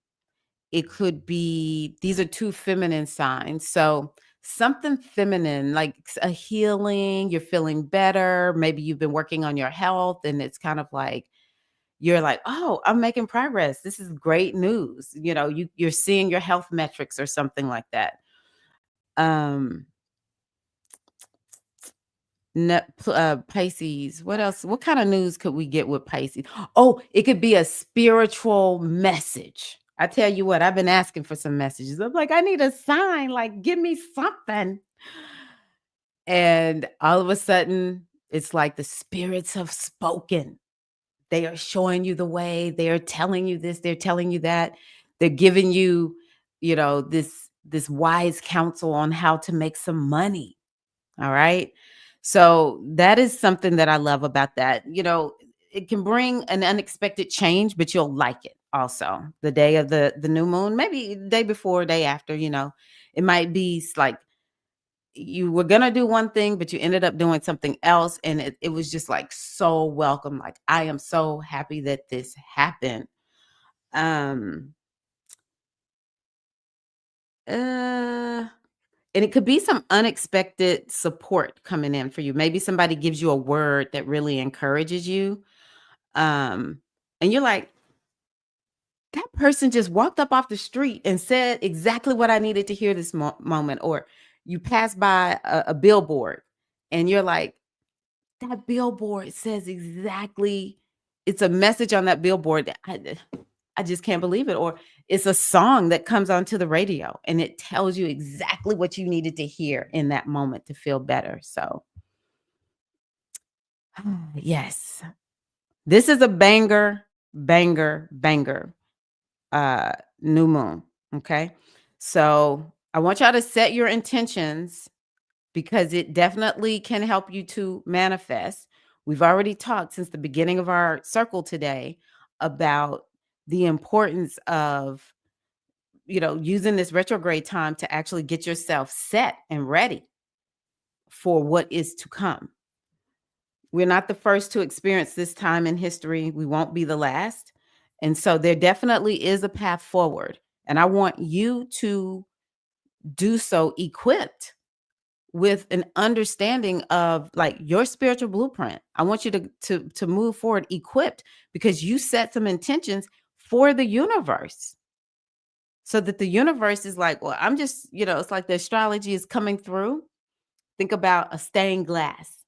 It could be, these are two feminine signs. So something feminine, like a healing, you're feeling better. Maybe you've been working on your health and it's kind of like, you're like, oh, I'm making progress. This is great news. You're seeing your health metrics or something like that. Um, Pisces. What else? What kind of news could we get with Pisces? Oh, it could be a spiritual message. I tell you what, I've been asking for some messages. I'm like, I need a sign, like, give me something. And all of a sudden, it's like the spirits have spoken. They are showing you the way. They are telling you this, they're telling you that. They're giving you, this wise counsel on how to make some money. All right. So that is something that I love about that. It can bring an unexpected change, but you'll like it also. The day of the new moon, maybe the day before, day after, it might be like you were gonna do one thing, but you ended up doing something else. And it was just like so welcome. Like, I am so happy that this happened. Um uh and it could be some unexpected support coming in for you. Maybe somebody gives you a word that really encourages you. Um, and you're like, that person just walked up off the street and said exactly what I needed to hear this moment. Or you pass by a billboard and you're like, that billboard says exactly, it's a message on that billboard that I just can't believe it. Or it's a song that comes onto the radio and it tells you exactly what you needed to hear in that moment to feel better. So, yes, this is a banger, banger, banger new moon. Okay. So, I want y'all to set your intentions because it definitely can help you to manifest. We've already talked since the beginning of our circle today about the importance of, using this retrograde time to actually get yourself set and ready for what is to come. We're not the first to experience this time in history. We won't be the last. And so there definitely is a path forward. And I want you to do so equipped with an understanding of like your spiritual blueprint. I want you to move forward equipped because you set some intentions for the universe. So that the universe is like, well, I'm just, it's like the astrology is coming through. Think about a stained glass.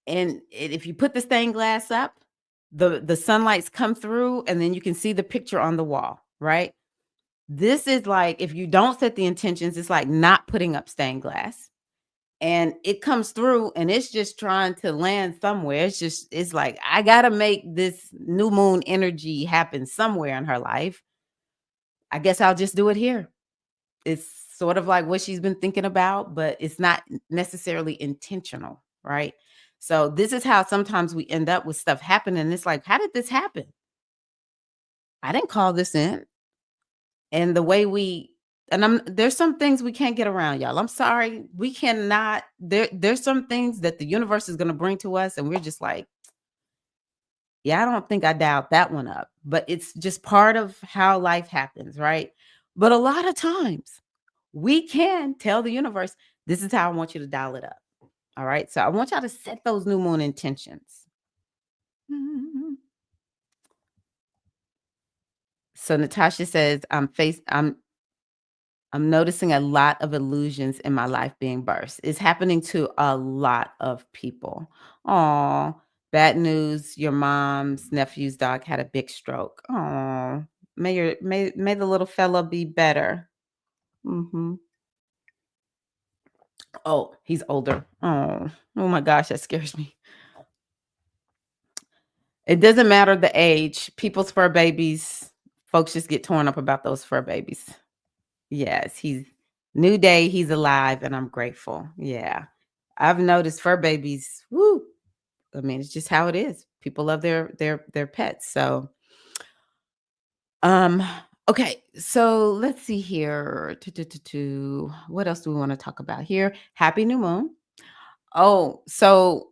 And if you put the stained glass up, the sunlights come through and then you can see the picture on the wall, right? This is like if you don't set the intentions, it's like not putting up stained glass. And it comes through and it's just trying to land somewhere. It's like, I got to make this new moon energy happen somewhere in her life. I guess I'll just do it here. It's sort of like what she's been thinking about, but it's not necessarily intentional, right? So this is how sometimes we end up with stuff happening. It's like, how did this happen? I didn't call this in. And the way there's some things we can't get around, y'all. I'm sorry. We cannot, there's some things that the universe is going to bring to us. And we're just like, yeah, I don't think I dialed that one up, but it's just part of how life happens, right? But a lot of times we can tell the universe, this is how I want you to dial it up. All right. So I want y'all to set those new moon intentions. Mhm. So Natasha says, I'm noticing a lot of illusions in my life being burst. It's happening to a lot of people. Oh, bad news. Your mom's nephew's dog had a big stroke. Oh, may the little fella be better. Hmm. Oh, he's older. Oh my gosh, that scares me. It doesn't matter the age. People's fur babies, folks just get torn up about those fur babies. Yes, he's new day, he's alive, and I'm grateful. Yeah. I've noticed fur babies, woo. I mean, it's just how it is. People love their pets. So um okay, so let's see here. What else do we want to talk about here? Happy new moon. Oh, so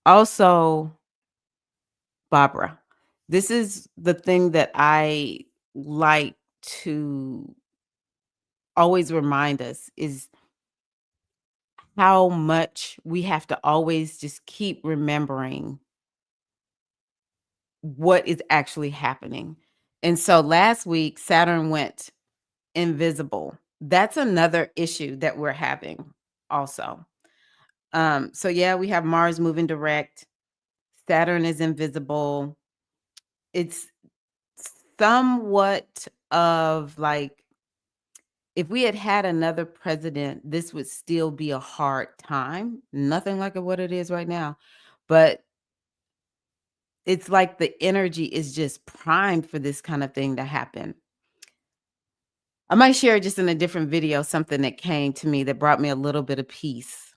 also Barbara, this is the thing that I like to always remind us is how much we have to always just keep remembering what is actually happening. And so last week, Saturn went invisible. That's another issue that we're having. also. So yeah, we have Mars moving direct. Saturn is invisible. It's somewhat of like if we had had another president, this would still be a hard time. Nothing like what it is right now. But it's like the energy is just primed for this kind of thing to happen. I might share just in a different video something that came to me that brought me a little bit of peace.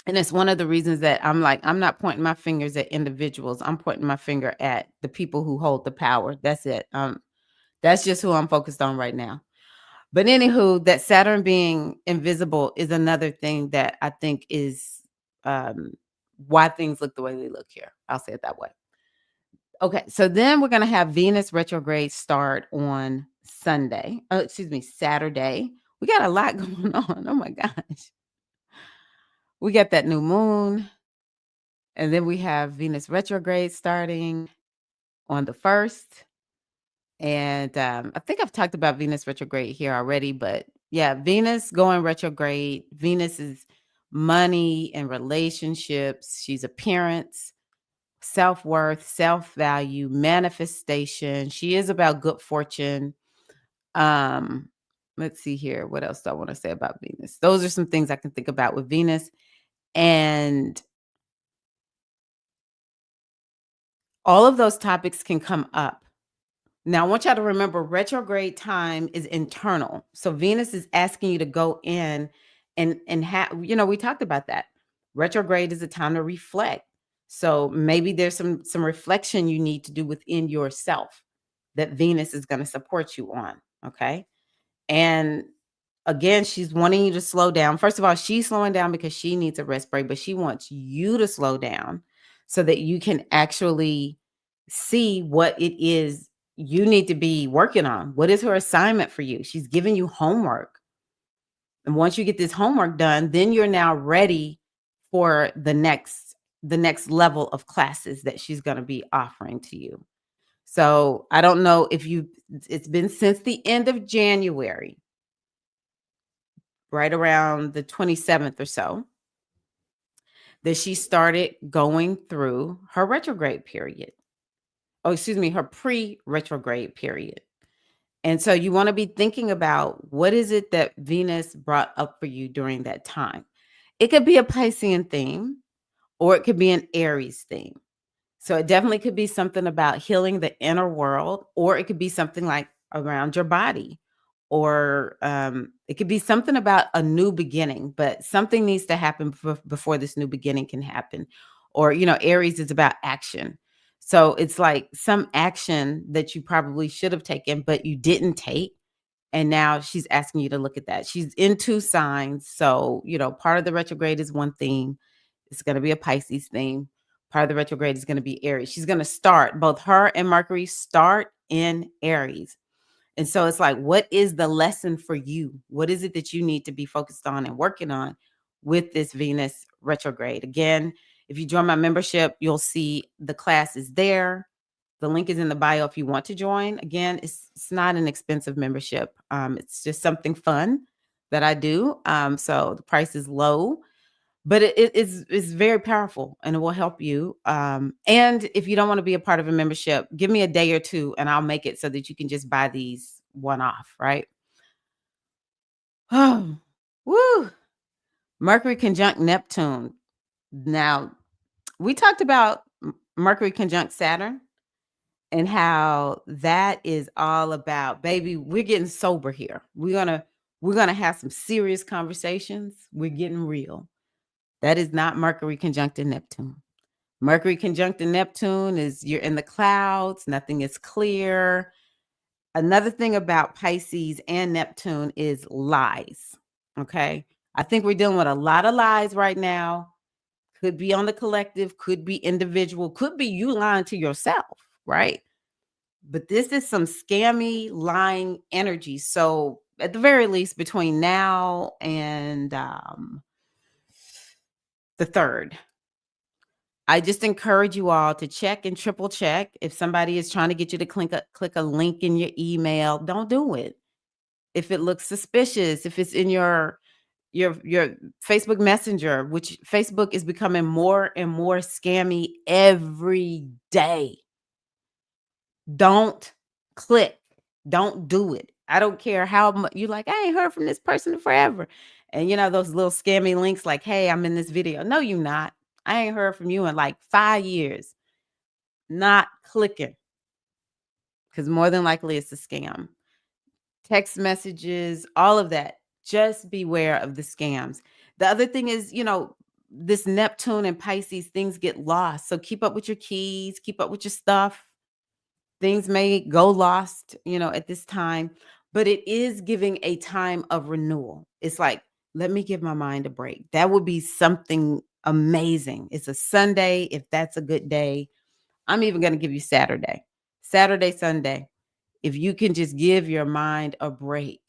And it's one of the reasons that I'm like, I'm not pointing my fingers at individuals. I'm pointing my finger at the people who hold the power. That's it. That's just who I'm focused on right now. But anywho, that Saturn being invisible is another thing that I think is um, why things look the way they look here. I'll say it that way. Okay, so then we're going to have Venus retrograde start on Sunday. Excuse me, Saturday. We got a lot going on. Oh my gosh. We got that new moon, and then we have Venus retrograde starting on the 1st. And I think I've talked about Venus retrograde here already, but yeah, Venus going retrograde. Venus is money and relationships. She's appearance, self-worth, self-value, manifestation. She is about good fortune. Um, let's see here. What else do I want to say about Venus? Those are some things I can think about with Venus. And all of those topics can come up. Now, I want y'all to remember retrograde time is internal. So Venus is asking you to go in and have, we talked about that. Retrograde is a time to reflect. So maybe there's some reflection you need to do within yourself that Venus is going to support you on, okay? And again, she's wanting you to slow down. First of all, she's slowing down because she needs a rest break, but she wants you to slow down so that you can actually see what it is you need to be working on. What is her assignment for you? She's giving you homework. And once you get this homework done, then you're now ready for the next level of classes that she's going to be offering to you. So, I don't know if it's been since the end of January, right around the 27th or so, that she started going through her retrograde period. Oh, excuse me, her pre-retrograde period. And so you want to be thinking about what is it that Venus brought up for you during that time. It could be a Piscean theme or it could be an Aries theme. So it definitely could be something about healing the inner world, or it could be something like around your body, or it could be something about a new beginning, but something needs to happen before this new beginning can happen. Or, Aries is about action. So it's like some action that you probably should have taken, but you didn't take. And now she's asking you to look at that. She's in two signs. So, part of the retrograde is one theme. It's going to be a Pisces theme. Part of the retrograde is going to be Aries. She's going to start, both her and Mercury start in Aries. And so it's like, what is the lesson for you? What is it that you need to be focused on and working on with this Venus retrograde? Again, if you join my membership, you'll see the class is there. The link is in the bio if you want to join. Again, it's not an expensive membership. It's just something fun that I do. So the price is low, but it's very powerful and it will help you. And if you don't want to be a part of a membership, give me a day or two and I'll make it so that you can just buy these one off, right? Oh, woo. Mercury conjunct Neptune. Now, we talked about Mercury conjunct Saturn and how that is all about, baby, we're getting sober here. We're gonna have some serious conversations. We're getting real. That is not Mercury conjunct Neptune. Mercury conjunct Neptune is you're in the clouds, nothing is clear. Another thing about Pisces and Neptune is lies. Okay. I think we're dealing with a lot of lies right now. Could be on the collective, could be individual, could be you lying to yourself, right? But this is some scammy lying energy. So at the very least, between now and the 3rd, I just encourage you all to check and triple check. If somebody is trying to get you to click a link in your email, don't do it. If it looks suspicious, if it's in your your Facebook Messenger, which Facebook is becoming more and more scammy every day. Don't click. Don't do it. I don't care how much you like, I ain't heard from this person in forever. And those little scammy links like, hey, I'm in this video. No, you not. I ain't heard from you in like 5 years. Not clicking. Because more than likely it's a scam. Text messages, all of that. Just beware of the scams. The other thing is, this Neptune and Pisces, things get lost. So keep up with your keys, keep up with your stuff. Things may go lost, at this time, but it is giving a time of renewal. It's like, let me give my mind a break. That would be something amazing. It's a Sunday, if that's a good day. I'm even going to give you Saturday, Sunday. If you can just give your mind a break,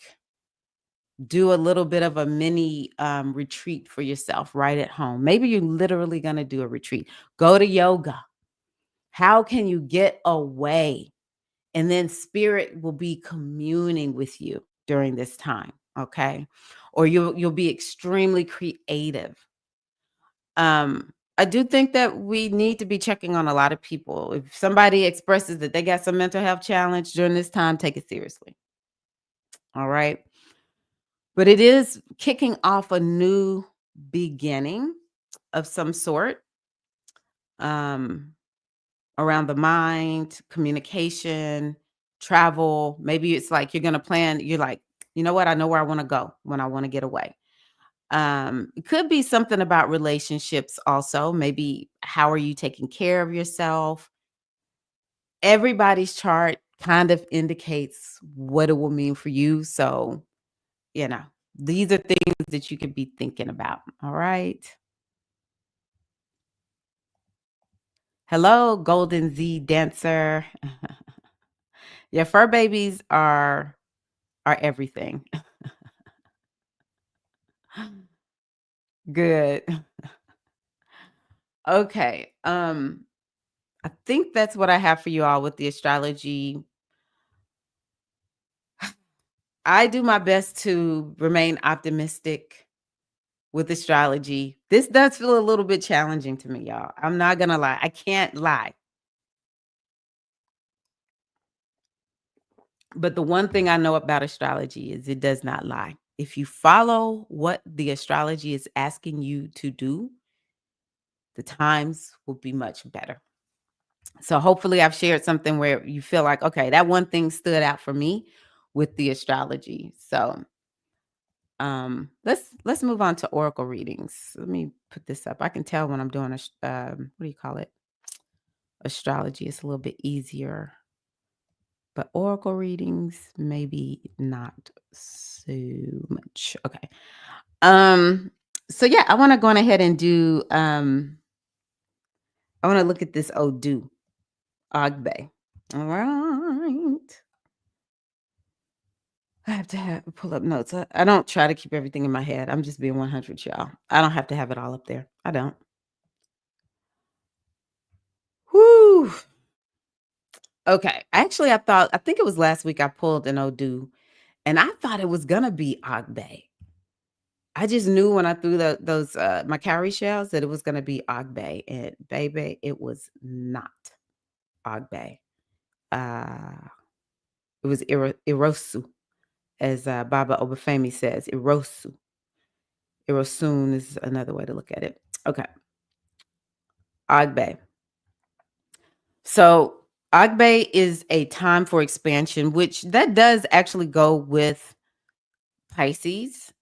do a little bit of a mini retreat for yourself right at home. Maybe you're literally going to do a retreat. Go to yoga. How can you get away? And then spirit will be communing with you during this time, okay? Or you'll be extremely creative. I do think that we need to be checking on a lot of people. If somebody expresses that they got some mental health challenge during this time, take it seriously. All right. But it is kicking off a new beginning of some sort. Around the mind, communication, travel. Maybe it's like you're going to plan, you're like, you know what? I know where I want to go when I want to get away. It could be something about relationships also. Maybe how are you taking care of yourself? Everybody's chart kind of indicates what it will mean for you. So, these are things that you could be thinking about. All right. Hello, Golden Z Dancer. Your fur babies are everything. Good. Okay. I think that's what I have for you all with the astrology. I do my best to remain optimistic with astrology. This does feel a little bit challenging to me, y'all. I'm not gonna lie. I can't lie. But the one thing I know about astrology is it does not lie. If you follow what the astrology is asking you to do, the times will be much better. So hopefully I've shared something where you feel like, okay, that one thing stood out for me with the astrology. So let's move on to oracle readings. Let me put this up. I can tell when I'm doing what do you call it? Astrology. It's a little bit easier. But oracle readings, maybe not so much. Okay. So yeah, I want to go on ahead and do I want to look at this Odu Agbe. All right. I have to pull up notes. I don't try to keep everything in my head. I'm just being 100, y'all. I don't have to have it all up there. I don't. Whew. Okay. Actually, I think it was last week I pulled an Odu and I thought it was going to be Agbe. I just knew when I threw those my cowrie shells that it was going to be Agbe, and baby, it was not Agbe. Uh, it was Irosu, as Baba Obafemi says. Irosu. Irosun is another way to look at it. Okay. Agbe. So Agbe is a time for expansion, which that does actually go with Pisces.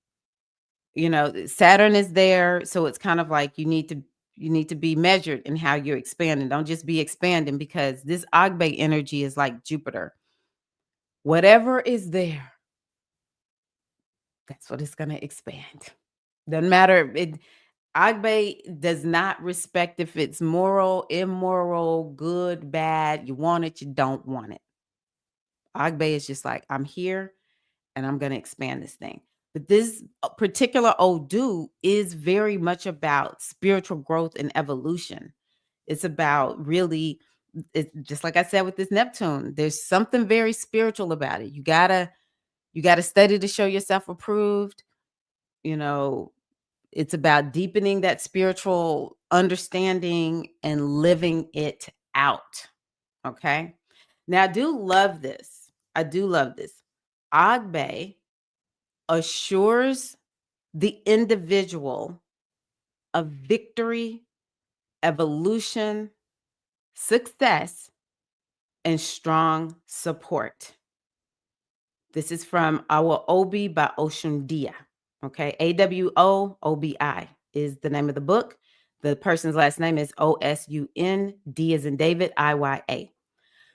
Saturn is there, so it's kind of like you need to be measured in how you're expanding. Don't just be expanding, because this Agbe energy is like Jupiter. Whatever is there, that's what it's going to expand. Doesn't matter. Agbe does not respect if it's moral, immoral, good, bad. You want it, you don't want it. Agbe is just like, I'm here and I'm going to expand this thing. But this particular Odu is very much about spiritual growth and evolution. It's about really, it's just like I said with this Neptune, there's something very spiritual about it. You gotta study to show yourself approved. you know, it's about deepening that spiritual understanding and living it out. Okay. Now, I do love this. I do love this. Agbe assures the individual of victory, evolution, success, and strong support. This is from Our Obi by Oshundia. Okay. AWOOBI is the name of the book. The person's last name is OSUND as in David, IYA.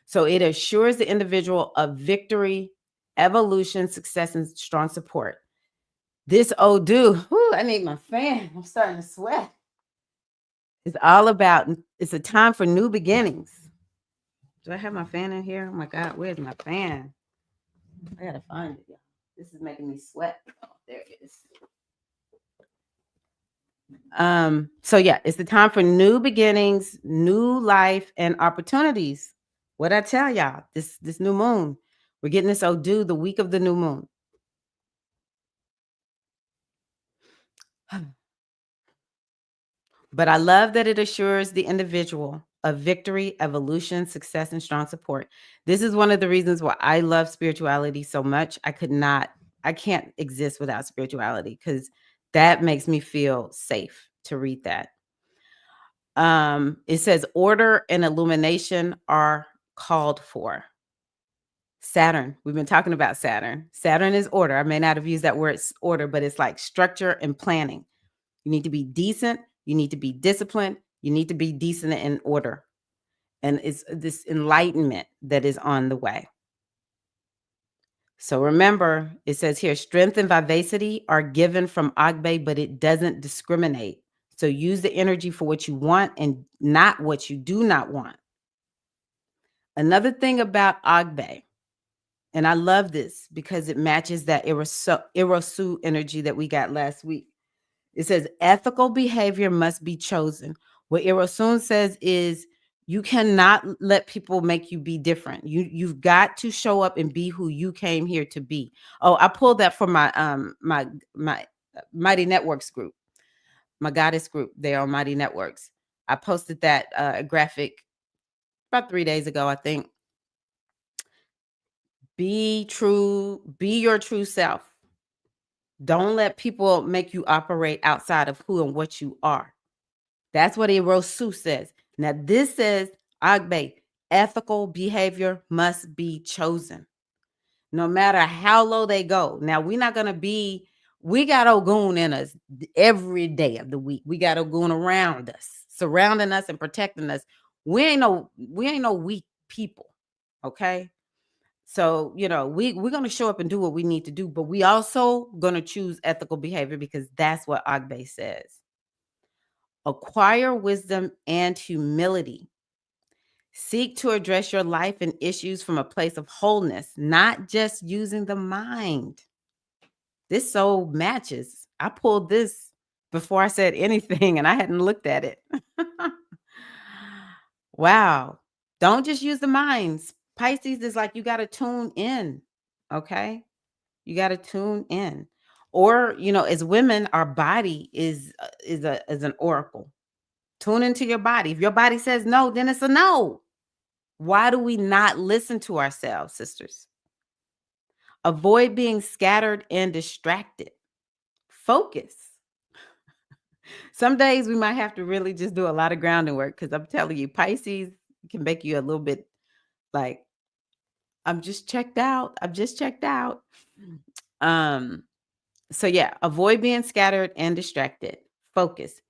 So it assures the individual of victory, evolution, success, and strong support. This Odu, I need my fan. I'm starting to sweat. It's all about, it's a time for new beginnings. Do I have my fan in here? Oh my God, where's my fan? I gotta find it, y'all. This is making me sweat. Oh, there it is. So yeah, it's the time for new beginnings, new life, and opportunities. What I tell y'all, this new moon, we're getting this Odu the week of the new moon. But I love that it assures the individual of victory, evolution, success, and strong support. This is one of the reasons why I love spirituality so much. I can't exist without spirituality because that makes me feel safe to read that. It says order and illumination are called for. Saturn, we've been talking about Saturn. Saturn is order. I may not have used that word order, but it's like structure and planning. You need to be decent. You need to be disciplined. You need to be decent and in order. And it's this enlightenment that is on the way. So remember, it says here, strength and vivacity are given from Agbe, but it doesn't discriminate. So use the energy for what you want and not what you do not want. Another thing about Agbe, and I love this because it matches that Irosu energy that we got last week. It says ethical behavior must be chosen. What Irosun says is you cannot let people make you be different. You've got to show up and be who you came here to be. Oh, I pulled that from my Mighty Networks group, my goddess group there on Mighty Networks. I posted that graphic about 3 days ago, I think. Be true, be your true self. Don't let people make you operate outside of who and what you are. That's what Erosu says. Now, this says, Agbe, ethical behavior must be chosen, no matter how low they go. Now, we got Ogun in us every day of the week. We got Ogun around us, surrounding us and protecting us. We ain't no weak people, okay? So, we're going to show up and do what we need to do, but we also going to choose ethical behavior because that's what Agbe says. Acquire wisdom and humility. Seek to address your life and issues from a place of wholeness, not just using the mind. This so matches. I pulled this before I said anything and I hadn't looked at it. Wow. Don't just use the minds. Pisces is like you got to tune in. Okay. You got to tune in. Or, as women, our body is an oracle. Tune into your body. If your body says no, then it's a no. Why do we not listen to ourselves, sisters? Avoid being scattered and distracted. Focus. Some days we might have to really just do a lot of grounding work because I'm telling you, Pisces can make you a little bit like, I'm just checked out. I'm just checked out. So yeah, avoid being scattered and distracted. Focus.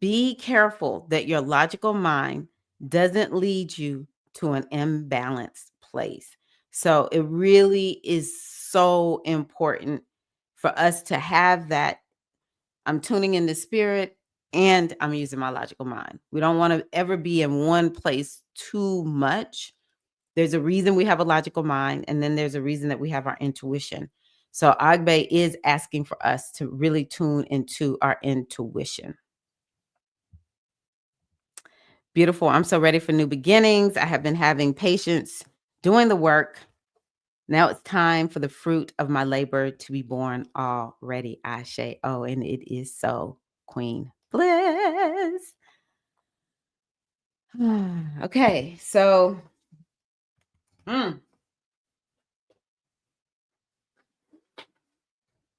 Be careful that your logical mind doesn't lead you to an imbalanced place. So it really is so important for us to have that. I'm tuning in the spirit and I'm using my logical mind. We don't want to ever be in one place too much. There's a reason we have a logical mind, and then there's a reason that we have our intuition. So Agbe is asking for us to really tune into our intuition. Beautiful. I'm so ready for new beginnings. I have been having patience doing the work, Now it's time for the fruit of my labor to be born already. Ashe. Oh, and it is so, Queen Bliss. Okay, so mm,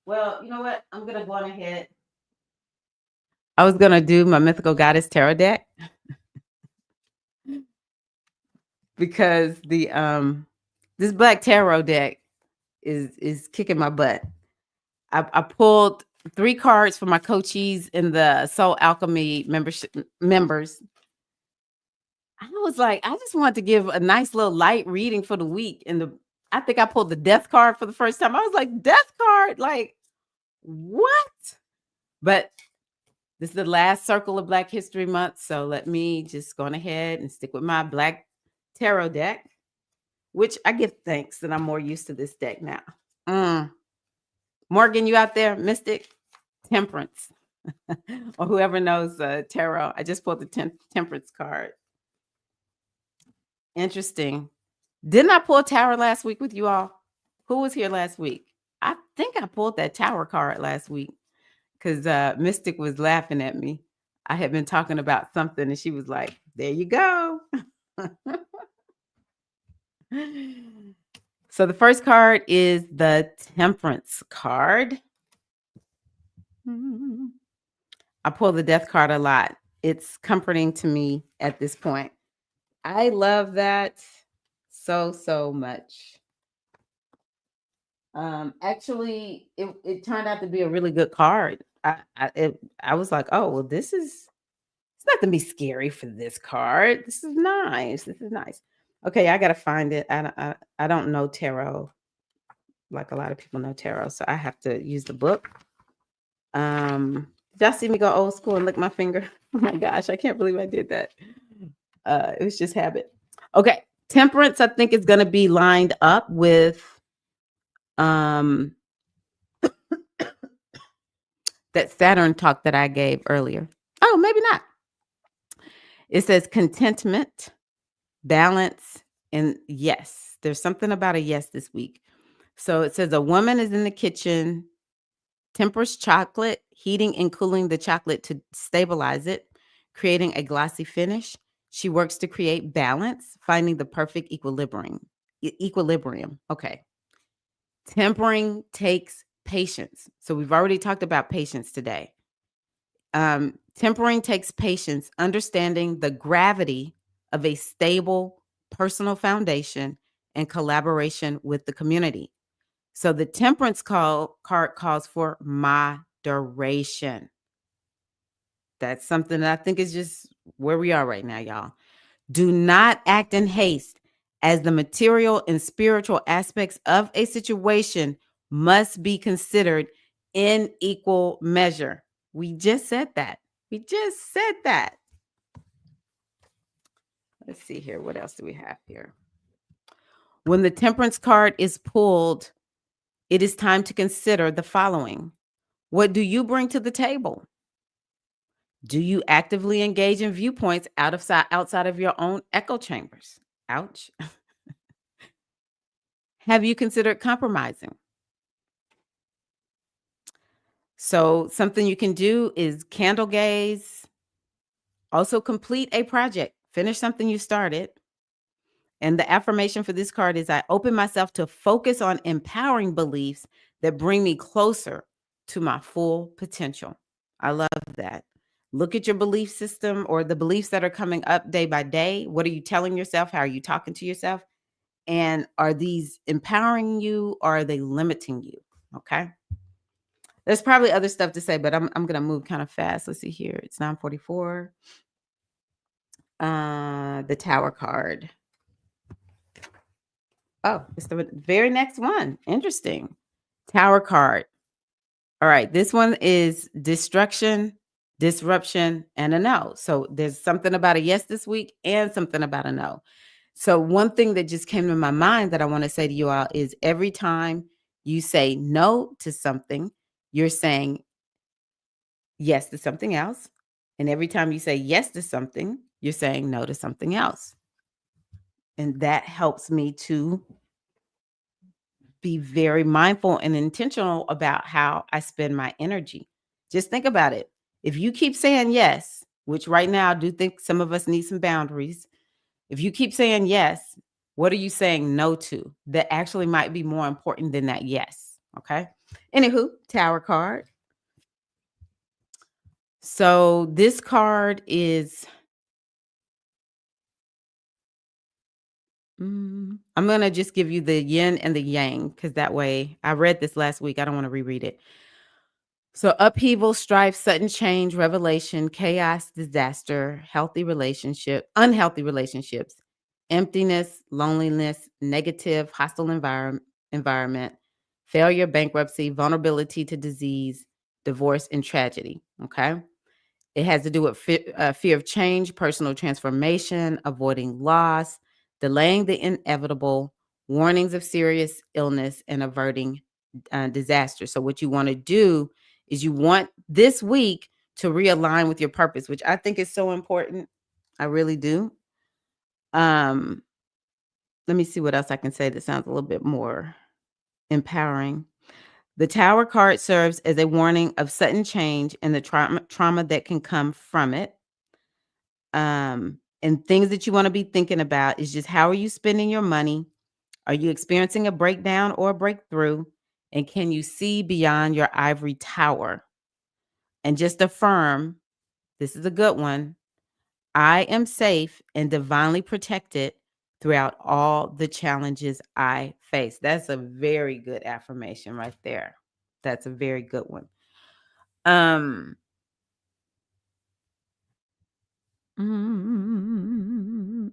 well, you know what? I'm gonna go on ahead. I was gonna do my mythical goddess tarot deck because the this black tarot deck is kicking my butt. I pulled 3 cards for my coachees in the Soul Alchemy membership members. I was like, I just wanted to give a nice little light reading for the week. And I think I pulled the death card for the first time. I was like, death card, like what? But this is the last circle of Black History Month. So let me just go on ahead and stick with my black tarot deck, which I give thanks that I'm more used to this deck now. Morgan, you out there, Mystic? Temperance. Or whoever knows tarot. I just pulled the Temperance card. Interesting. Didn't I pull Tower last week with you all? Who was here last week? I think I pulled that Tower card last week because Mystic was laughing at me. I had been talking about something and she was like, there you go. So the first card is the Temperance card. I pull the Death card a lot. It's comforting to me at this point. I love that so much. Actually, it turned out to be a really good card. I was like, oh well, it's not to be scary for this card. This is nice. This is nice. Okay, I gotta find it. I don't know tarot like a lot of people know tarot, so I have to use the book. Did y'all see me go old school and lick my finger? Oh my gosh, I can't believe I did that. It was just habit. Okay, Temperance, I think, is gonna be lined up with that Saturn talk that I gave earlier. Oh, maybe not. It says contentment, balance, and yes. There's something about a yes this week. So it says a woman is in the kitchen, tempers chocolate, heating and cooling the chocolate to stabilize it, creating a glossy finish. She works to create balance, finding the perfect equilibrium. Equilibrium. Okay. Tempering takes patience. So we've already talked about patience today. Tempering takes patience, understanding the gravity of a stable personal foundation and collaboration with the community. So the Temperance card calls for moderation. That's something that I think is just where we are right now, y'all. Do not act in haste, as the material and spiritual aspects of a situation must be considered in equal measure. We just said that. We just said that. Let's see here. What else do we have here? When the Temperance card is pulled, it is time to consider the following. What do you bring to the table? Do you actively engage in viewpoints outside of your own echo chambers? Ouch. Have you considered compromising? So something you can do is candle gaze. Also complete a project. Finish something you started. And the affirmation for this card is I open myself to focus on empowering beliefs that bring me closer to my full potential. I love that. Look at your belief system or the beliefs that are coming up day by day. What are you telling yourself? How are you talking to yourself? And are these empowering you or are they limiting you? Okay. There's probably other stuff to say, but I'm gonna move kind of fast. Let's see here. It's 9:44. The Tower card. Oh, it's the very next one. Interesting. Tower card. All right. This one is destruction, disruption, and a no. So there's something about a yes this week and something about a no. So one thing that just came to my mind that I want to say to you all is every time you say no to something, you're saying yes to something else. And every time you say yes to something, you're saying no to something else. And that helps me to be very mindful and intentional about how I spend my energy. Just think about it. If you keep saying yes, which right now I do think some of us need some boundaries. If you keep saying yes, what are you saying no to that actually might be more important than that yes? Okay. Anywho, Tower card. So this card is, I'm going to just give you the yin and the yang because that way I read this last week. I don't want to reread it. So upheaval, strife, sudden change, revelation, chaos, disaster, healthy relationship, unhealthy relationships, emptiness, loneliness, negative, hostile environment, failure, bankruptcy, vulnerability to disease, divorce, and tragedy. Okay. It has to do with fear of change, personal transformation, avoiding loss, delaying the inevitable, warnings of serious illness, and averting disaster. So, what you want to do is you want this week to realign with your purpose, which I think is so important. I really do. Um, Let me see what else I can say that sounds a little bit more empowering. The Tower card serves as a warning of sudden change and the trauma that can come from it. And things that you want to be thinking about is just how are you spending your money? Are you experiencing a breakdown or a breakthrough? And can you see beyond your ivory tower? And just affirm, this is a good one. I am safe and divinely protected throughout all the challenges I face. That's a very good affirmation right there. That's a very good one. Um mm,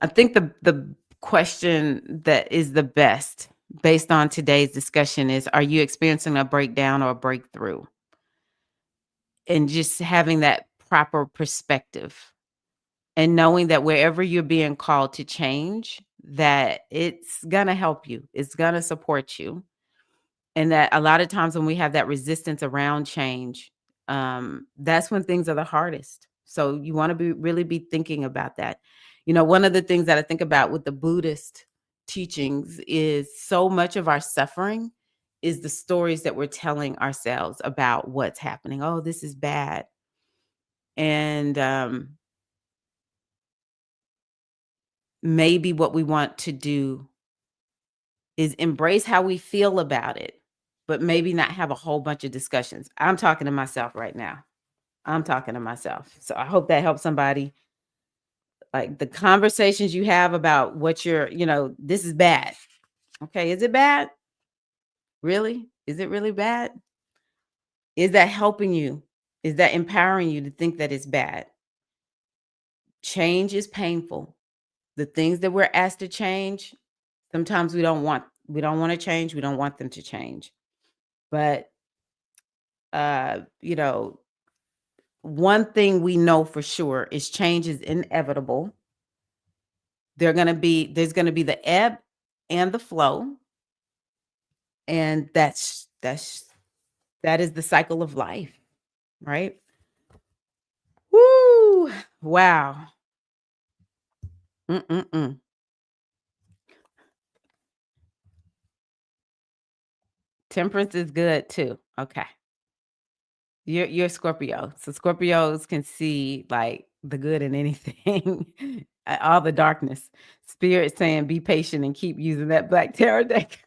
I think the question that is the best based on today's discussion is, are you experiencing a breakdown or a breakthrough? And just having that proper perspective and knowing that wherever you're being called to change, that it's gonna help you, it's gonna support you. And that a lot of times when we have that resistance around change, that's when things are the hardest. So you want to be really be thinking about that. You know, one of the things that I think about with the Buddhist teachings is so much of our suffering is the stories that we're telling ourselves about what's happening. Oh, this is bad. And maybe what we want to do is embrace how we feel about it, but maybe not have a whole bunch of discussions. I'm talking to myself right now. I'm talking to myself. So I hope that helps somebody. Like the conversations you have about what this is bad. Okay, is it bad? Really? Is it really bad? Is that helping you? Is that empowering you to think that it's bad? Change is painful. The things that we're asked to change, sometimes we don't want to change, we don't want them to change. But uh, you know, one thing we know for sure is change is inevitable. There's gonna be the ebb and the flow, and that is the cycle of life, right? Woo! Wow. Mm-mm-mm. Temperance is good too. Okay. You're Scorpio. So Scorpios can see like the good in anything, all the darkness. Spirit saying be patient and keep using that black tarot deck.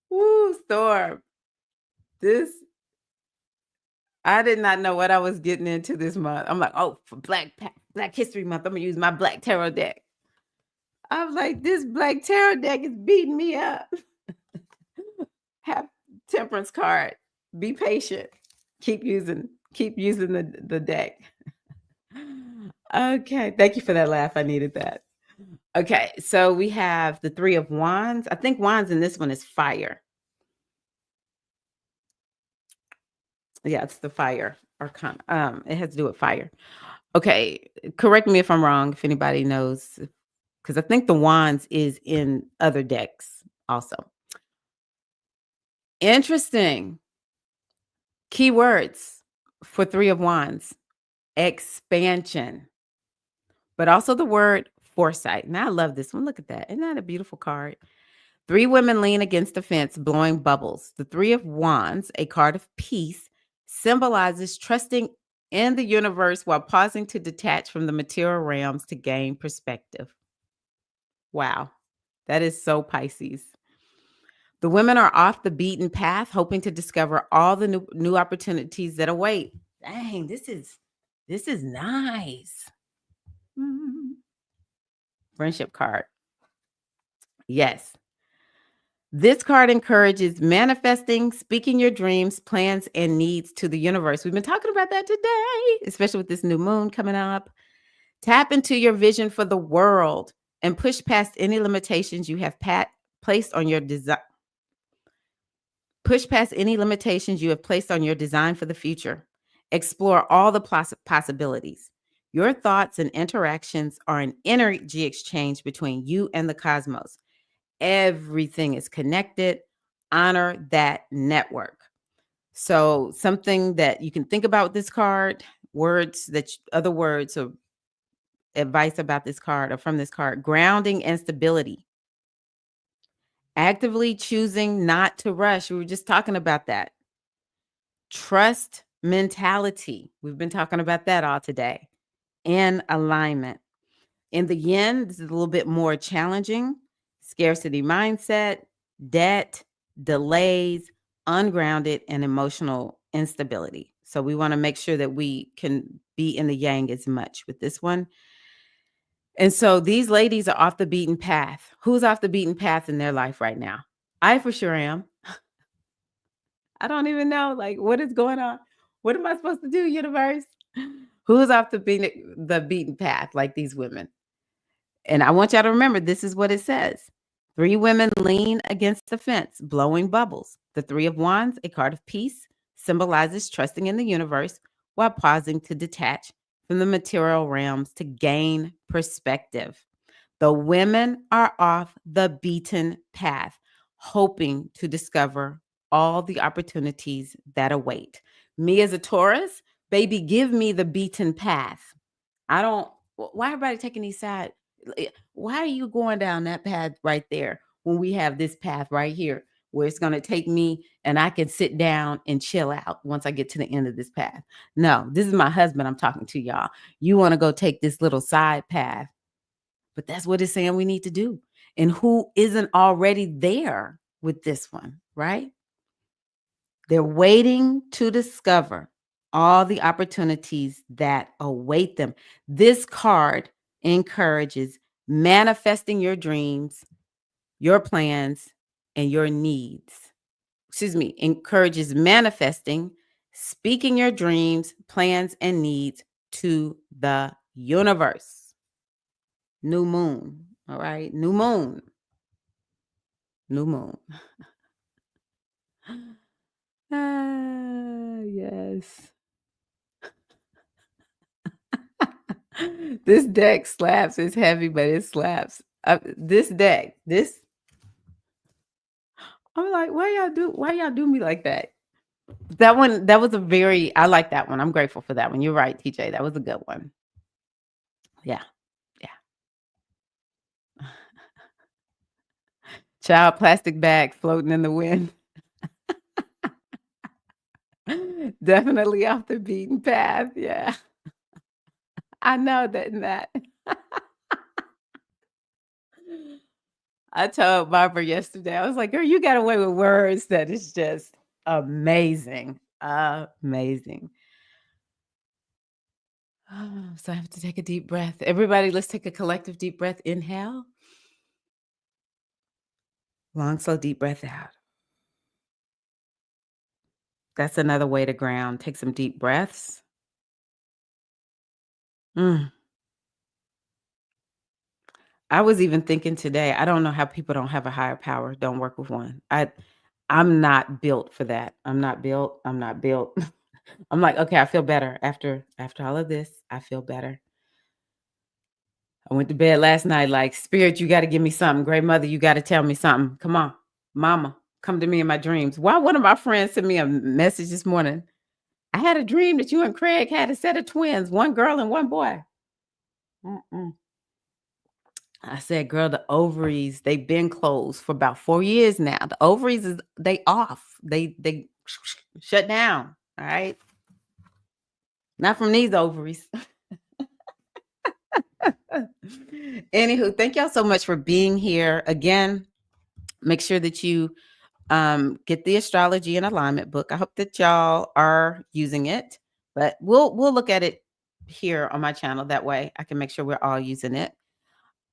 Woo, Storm. This I did not know what I was getting into this month. I'm like, oh, for Black History Month, I'm gonna use my black tarot deck. I was like, this black tarot deck is beating me up. Have temperance card. Be patient. Keep using the deck. Okay. Thank you for that laugh. I needed that. Okay. So we have the Three of Wands. I think Wands in this one is fire. Yeah, it's the fire arcana. It has to do with fire. Okay. Correct me if I'm wrong, if anybody knows, because I think the Wands is in other decks also. Interesting. Keywords for Three of Wands. expansion, but also the word foresight. Now I love this one. Look at that. Isn't that a beautiful card? Three women lean against the fence, blowing bubbles. The Three of Wands, a card of peace, symbolizes trusting in the universe while pausing to detach from the material realms to gain perspective. Wow, that is so Pisces. The women are off the beaten path, hoping to discover all the new opportunities that await. Dang, this is nice. Mm. Friendship card. Yes. This card encourages manifesting, speaking your dreams, plans, and needs to the universe. We've been talking about that today, especially with this new moon coming up. Tap into your vision for the world and push past any limitations you have placed on your design. Push past any limitations you have placed on your design for the future. Explore all the possibilities. Your thoughts and interactions are an energy exchange between you and the cosmos. Everything is connected. Honor that network. So, something that you can think about with this card, other words or advice about this card or from this card: grounding and stability. Actively choosing not to rush. We were just talking about that. Trust mentality. We've been talking about that all today. In alignment. In the yin, this is a little bit more challenging. Scarcity mindset, debt, delays, ungrounded, and emotional instability. So we want to make sure that we can be in the yang as much with this one. And so these ladies are off the beaten path. Who's off the beaten path in their life right now? I for sure am. I don't even know, like, what is going on? What am I supposed to do, universe? Who's off the beaten path like these women? And I want y'all to remember, this is what it says. Three women lean against the fence, blowing bubbles. The Three of Wands, a card of peace, symbolizes trusting in the universe while pausing to detach from the material realms to gain perspective. The women are off the beaten path, hoping to discover all the opportunities that await. Me as a Taurus, baby, give me the beaten path. I don't, why everybody taking these sides? Why are you going down that path right there when we have this path right here where it's going to take me and I can sit down and chill out once I get to the end of this path? No, this is my husband I'm talking to, y'all. You want to go take this little side path, but that's what it's saying we need to do. And who isn't already there with this one, right? They're waiting to discover all the opportunities that await them. This card encourages manifesting your dreams, your plans, and your needs. Encourages manifesting, speaking your dreams, plans, and needs to the universe. New moon. All right. New moon. New moon. Yes. This deck slaps. It's heavy, but it slaps. This deck, I'm like, why y'all do me like that? That one, I like that one. I'm grateful for that one. You're right, TJ. That was a good one. Yeah. Yeah. Child plastic bag floating in the wind. Definitely off the beaten path. Yeah. I know that. I told Barbara yesterday, I was like, girl, you got away with words that is just amazing. Amazing. So I have to take a deep breath. Everybody, let's take a collective deep breath. Inhale. Long, slow, deep breath out. That's another way to ground. Take some deep breaths. Mm. I was even thinking today, I don't know how people don't have a higher power, don't work with one. I'm not built for that. I'm not built. I'm not built. I'm like, okay, I feel better after all of this. I feel better. I went to bed last night like, Spirit, you got to give me something. Great Mother, you got to tell me something. Come on, Mama, come to me in my dreams. Why one of my friends sent me a message this morning? I had a dream that you and Craig had a set of twins, one girl and one boy. Mm-mm. I said, girl, the ovaries, they've been closed for about 4 years now. The ovaries is they off. They shut down. All right. Not from these ovaries. Anywho, thank y'all so much for being here. Again, make sure that you get the astrology and alignment book. I hope that y'all are using it, but we'll look at it here on my channel. That way I can make sure we're all using it.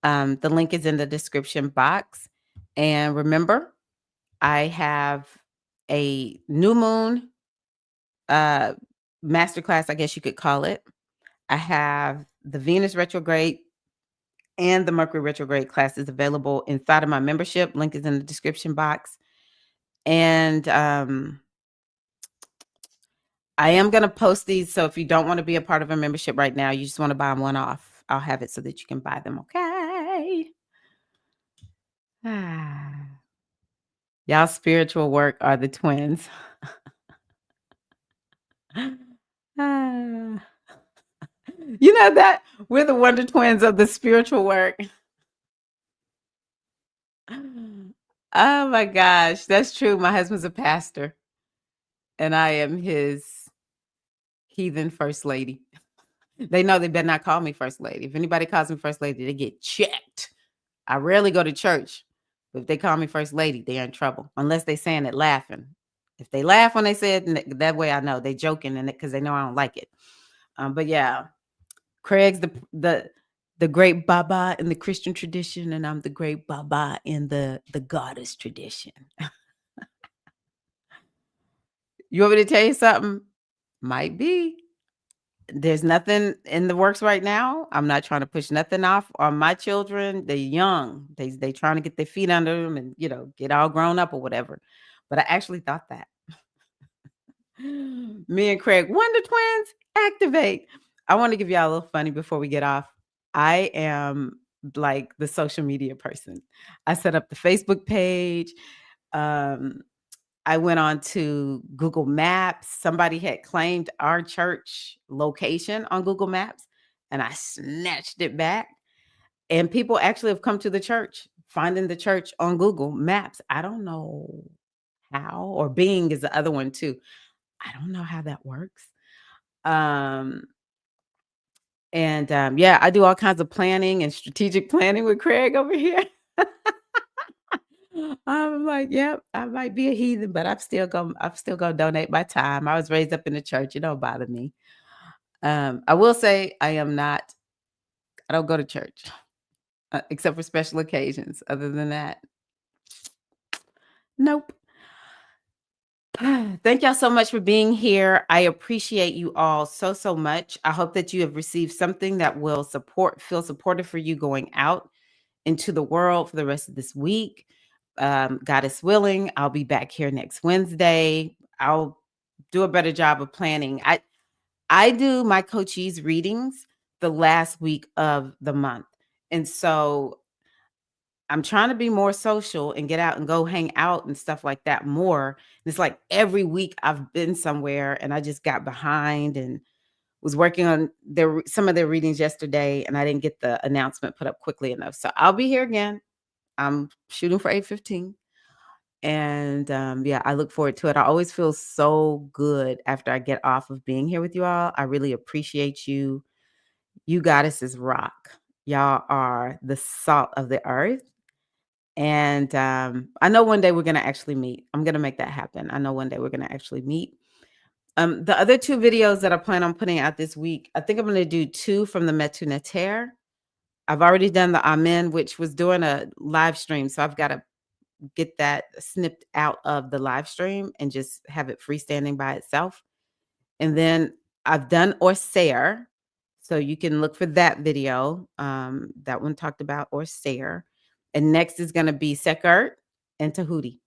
The link is in the description box. And remember, I have a new moon uh masterclass, I guess you could call it. I have the Venus retrograde and the Mercury retrograde classes available inside of my membership. Link is in the description box. And I am going to post these. So if you don't want to be a part of a membership right now, you just want to buy one off, I'll have it so that you can buy them. Okay. Y'all spiritual work are the twins. Ah. You know that we're the wonder twins of the spiritual work. Oh my gosh, that's true. My husband's a pastor and I am his heathen first lady. They know they better not call me first lady. If anybody calls me first lady, they get checked. I rarely go to church, but if they call me first lady, they're in trouble unless they saying it laughing. If they laugh when they say it, that way I know they joking and because they know I don't like it. But yeah, Craig's the great Baba in the Christian tradition, and I'm the great Baba in the goddess tradition. You want me to tell you something? Might be. There's nothing in the works right now. I'm not trying to push nothing off on my children. They're young. They trying to get their feet under them and get all grown up or whatever. But I actually thought that. Me and Craig, Wonder Twins, activate. I want to give y'all a little funny before we get off. I am like the social media person. I set up the Facebook page. I went on to Google Maps. Somebody had claimed our church location on Google Maps, and I snatched it back. And people actually have come to the church, finding the church on Google Maps. I don't know how, or Bing is the other one too. I don't know how that works. Yeah, I do all kinds of planning and strategic planning with Craig over here. I'm like, yep, I might be a heathen, but I'm still gonna donate my time. I was raised up in the church. It don't bother me. I will say I don't go to church except for special occasions. Other than that, nope. Thank y'all so much for being here. I appreciate you all so, so much. I hope that you have received something that will feel supportive for you going out into the world for the rest of this week. God is willing, I'll be back here next Wednesday. I'll do a better job of planning. I do my coachees readings the last week of the month. And so I'm trying to be more social and get out and go hang out and stuff like that more. It's like every week I've been somewhere and I just got behind and was working on some of their readings yesterday, and I didn't get the announcement put up quickly enough. So I'll be here again. I'm shooting for 8:15. And yeah, I look forward to it. I always feel so good after I get off of being here with you all. I really appreciate you. You goddesses rock. Y'all are the salt of the earth. And I know one day we're going to actually meet. I'm going to make that happen. I know one day we're going to actually meet. The other two videos that I plan on putting out this week, I think I'm going to do two from the Metuneter. I've already done the Amen, which was doing a live stream. So I've got to get that snipped out of the live stream and just have it freestanding by itself. And then I've done Orsair. So you can look for that video. That one talked about Orsair. And next is going to be Sekert and Tahuti,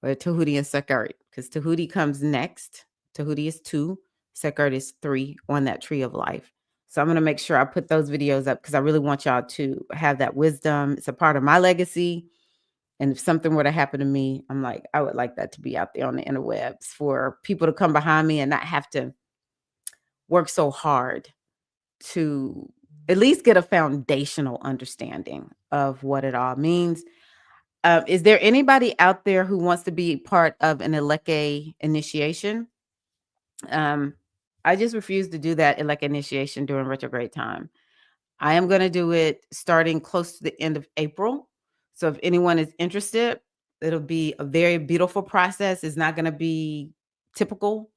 or Tahuti and Sekert, because Tahuti comes next. Tahuti is 2, Sekert is 3 on that tree of life. So I'm going to make sure I put those videos up because I really want y'all to have that wisdom. It's a part of my legacy. And if something were to happen to me, I'm like, I would like that to be out there on the interwebs for people to come behind me and not have to work so hard to at least get a foundational understanding of what it all means. Is there anybody out there who wants to be part of an a.k.a. initiation? Um, I just refuse to do that a.k.a. initiation during retrograde time. I am going to do it starting close to the end of April. So if anyone is interested, it'll be a very beautiful process. It's not going to be typical,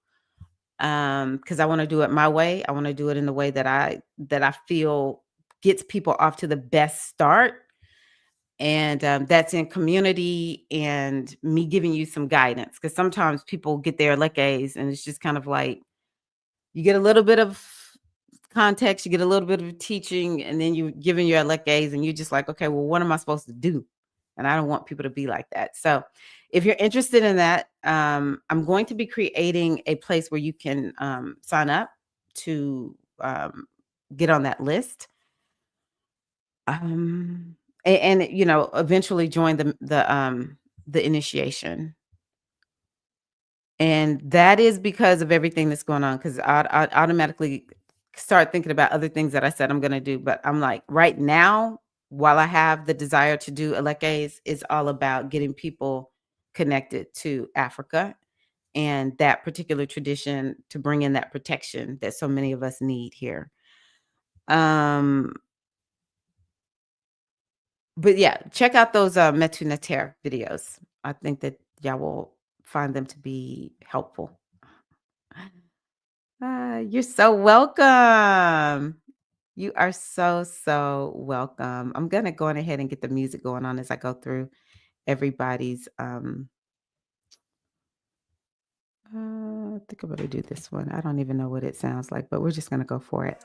because I want to do it my way. I want to do it in the way that I feel gets people off to the best start. And that's in community and me giving you some guidance, because sometimes people get their a.k.a.s and it's just kind of like you get a little bit of context, you get a little bit of teaching, and then you're giving your a.k.a.s and you're just like, okay, well, what am I supposed to do? And I don't want people to be like that. So if you're interested in that, I'm going to be creating a place where you can sign up to get on that list. And eventually join the initiation. And that is because of everything that's going on, because I automatically start thinking about other things that I said I'm going to do. But I'm like, right now, while I have the desire to do a.k.a.s, it's all about getting people connected to Africa and that particular tradition to bring in that protection that so many of us need here. But yeah, check out those Metu Neter videos. I think that y'all will find them to be helpful. You're so welcome. You are so welcome. I'm gonna go on ahead and get the music going on as I go through everybody's. I think I'm gonna do this one. I don't even know what it sounds like, but we're just gonna go for it.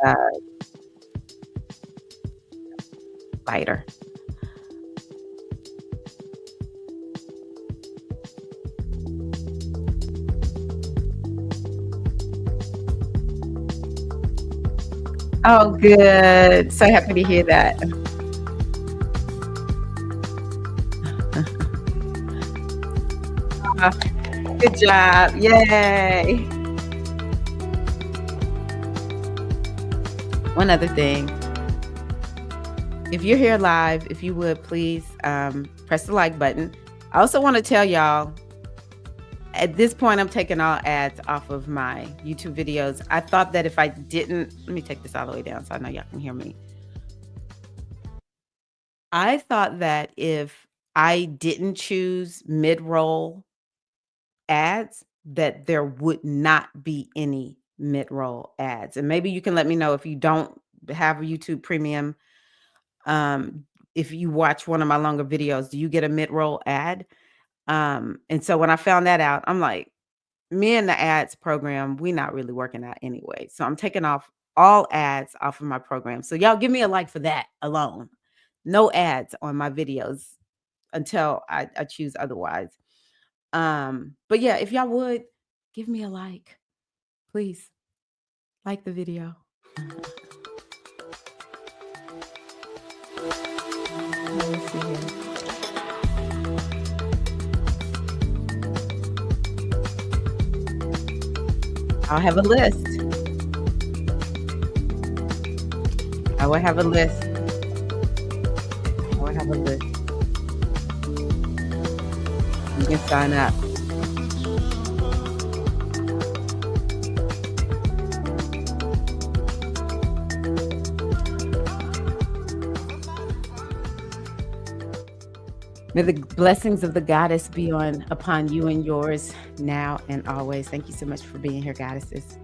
Uh, Lighter. Oh, good. So happy to hear that. Good job. Yay. One other thing. If you're here live, if you would please press the like button. I also want to tell y'all, at this point, I'm taking all ads off of my YouTube videos. I thought that if I didn't, let me take this all the way down so I know y'all can hear me. I thought that if I didn't choose mid-roll ads, that there would not be any mid-roll ads. And maybe you can let me know if you don't have a YouTube Premium. If you watch one of my longer videos, do you get a mid-roll ad? And so when I found that out, I'm like, me and the ads program, we're not really working out anyway. So I'm taking off all ads off of my program. So y'all give me a like for that alone. No ads on my videos until I choose otherwise. But yeah, if y'all would give me a like, please like the video. Let me see here. I'll have a list. I will have a list. I will have a list. You can sign up. May the blessings of the goddess be upon you and yours now and always. Thank you so much for being here, goddesses.